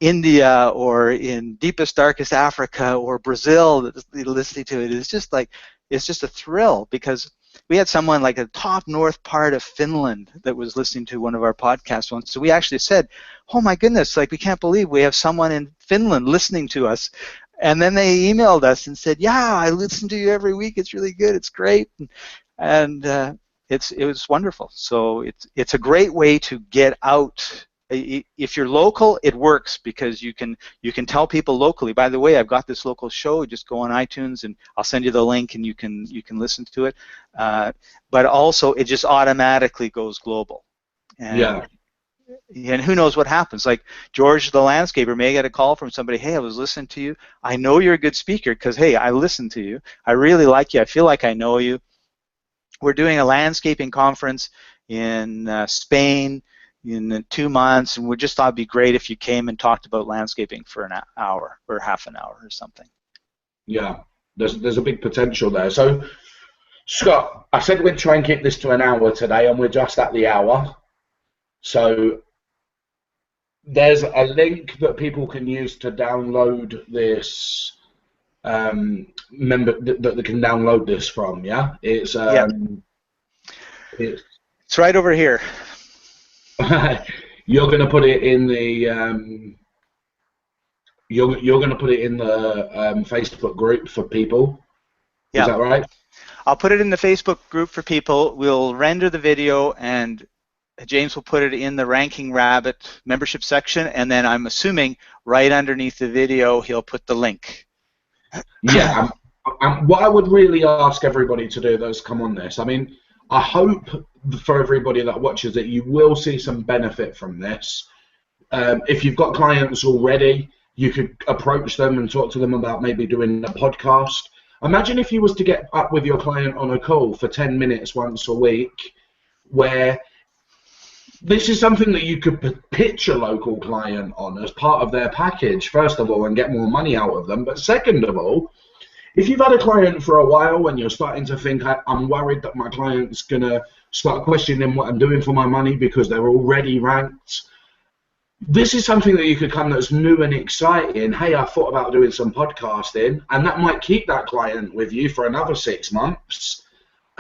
India or in deepest, darkest Africa or Brazil that's listening to it. It's just it's just a thrill, because we had someone the top north part of Finland that was listening to one of our podcasts once. So we actually said, oh my goodness, we can't believe we have someone in Finland listening to us. And then they emailed us and said, yeah, I listen to you every week. It's really good. It's great. And it was wonderful. So it's a great way to get out. If you're local, it works because you can tell people locally, by the way, I've got this local show, just go on iTunes and I'll send you the link and you can listen to it. But also it just automatically goes global. And, yeah. And who knows what happens? George the landscaper may get a call from somebody, hey, I was listening to you. I know you're a good speaker because, hey, I listened to you. I really like you. I feel like I know you. We're doing a landscaping conference in Spain in 2 months, and we just thought it'd be great if you came and talked about landscaping for an hour or half an hour or something. Yeah, there's a big potential there. So, Scott, I said we'd try and keep this to an hour today, and we're just at the hour. So there's a link that people can use to download this. Remember that they can download this from. Yeah, it's it's right over here. You're going to put it in the you're going to put it in the Facebook group for people. Is that right? I'll put it in the Facebook group for people. We'll render the video, and James will put it in the Ranking Rabbit membership section, and then I'm assuming right underneath the video he'll put the link. Yeah, What I would really ask everybody to do that's come on this, I mean, I hope for everybody that watches it, you will see some benefit from this. If you've got clients already, you could approach them and talk to them about maybe doing a podcast. Imagine if you was to get up with your client on a call for 10 minutes once a week, where this is something that you could pitch a local client on as part of their package, first of all, and get more money out of them. But second of all, if you've had a client for a while and you're starting to think, I'm worried that my client's going to start questioning what I'm doing for my money because they're already ranked, this is something that you could come that's new and exciting. Hey, I thought about doing some podcasting, and that might keep that client with you for another 6 months.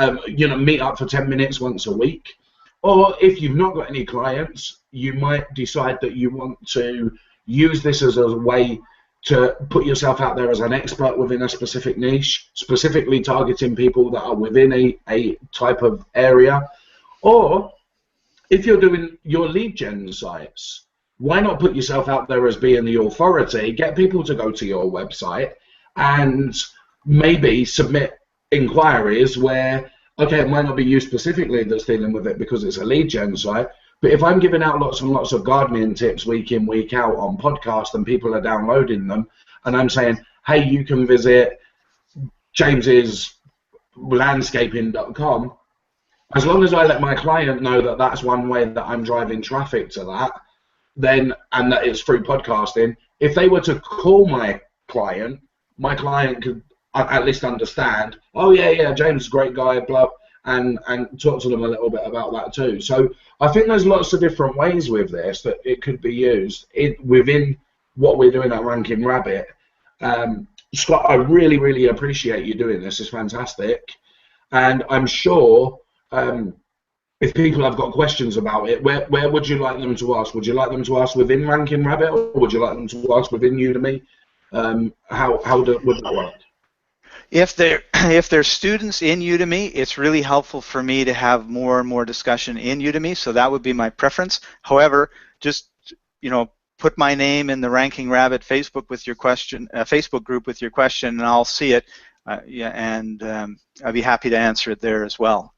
Meet up for 10 minutes once a week. Or if you've not got any clients, you might decide that you want to use this as a way to put yourself out there as an expert within a specific niche, specifically targeting people that are within a type of area. Or if you're doing your lead gen sites, why not put yourself out there as being the authority, get people to go to your website and maybe submit inquiries where, okay, it might not be you specifically that's dealing with it because it's a lead gen site, but if I'm giving out lots and lots of gardening tips week in, week out on podcast and people are downloading them, and I'm saying, hey, you can visit james'slandscaping.com, as long as I let my client know that that's one way that I'm driving traffic to that, then, and that it's through podcasting, if they were to call my client could at least understand, oh yeah, James is a great guy, blah, and talk to them a little bit about that too. So I think there's lots of different ways with this that it could be used within what we're doing at Ranking Rabbit. Scott, I really, really appreciate you doing this. It's fantastic. And I'm sure if people have got questions about it, where would you like them to ask? Would you like them to ask within Ranking Rabbit, or would you like them to ask within Udemy? Would that work? If they're students in Udemy, it's really helpful for me to have more and more discussion in Udemy, so that would be my preference. However, just put my name in the Ranking Rabbit Facebook with your question, Facebook group with your question, and I'll see it. And I'd be happy to answer it there as well.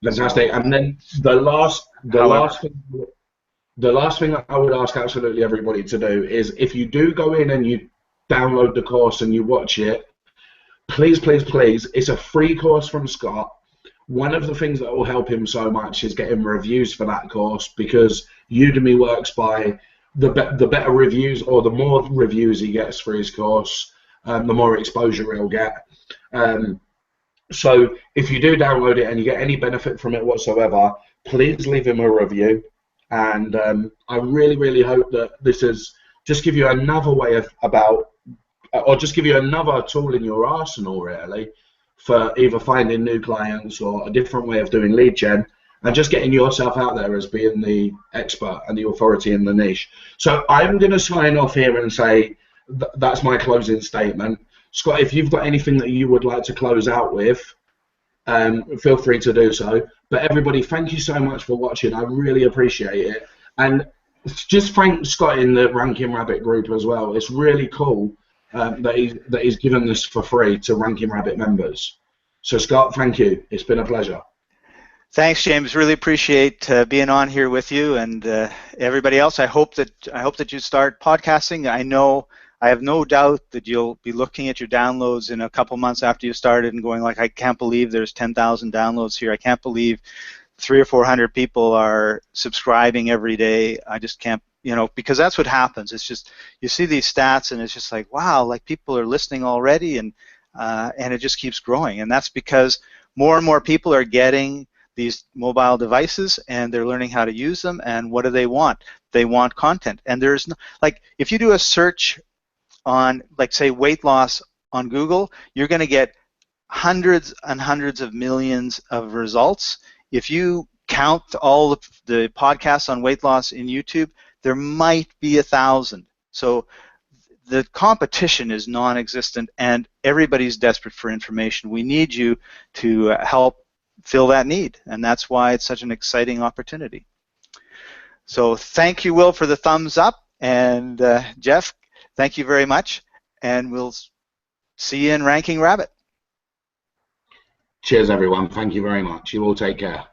Fantastic. And then the last thing that I would ask absolutely everybody to do is, if you do go in and you download the course and you watch it, please, it's a free course from Scott. One of the things that will help him so much is getting reviews for that course, because Udemy works by the better reviews, or the more reviews he gets for his course, the more exposure he'll get. So if you do download it and you get any benefit from it whatsoever, please leave him a review. And I really, really hope that this is just give you another way just give you another tool in your arsenal, really, for either finding new clients or a different way of doing lead gen, and just getting yourself out there as being the expert and the authority in the niche. So I'm going to sign off here and say that's my closing statement. Scott, if you've got anything that you would like to close out with, feel free to do so. But everybody, thank you so much for watching. I really appreciate it. And just thank Scott in the Ranking Rabbit group as well. It's really cool that he's given this for free to Ranking Rabbit members. So Scott, thank you. It's been a pleasure. Thanks, James. Really appreciate being on here with you, and everybody else. I hope that you start podcasting. I have no doubt that you'll be looking at your downloads in a couple months after you started and going like, I can't believe there's 10,000 downloads here. I can't believe 300 or 400 people are subscribing every day. I just can't, because that's what happens. It's just, you see these stats and it's just like, wow, like people are listening already, and it just keeps growing. And that's because more and more people are getting these mobile devices and they're learning how to use them. And what do they want? They want content. And there's like, if you do a search on, like, say, weight loss on Google, you're going to get hundreds and hundreds of millions of results. If you count all of the podcasts on weight loss in YouTube, there might be 1,000. So the competition is non-existent, and everybody's desperate for information. We need you to help fill that need, and that's why it's such an exciting opportunity. So thank you, Will, for the thumbs up, and Jeff, thank you very much, and we'll see you in Ranking Rabbit. Cheers, everyone. Thank you very much. You all take care.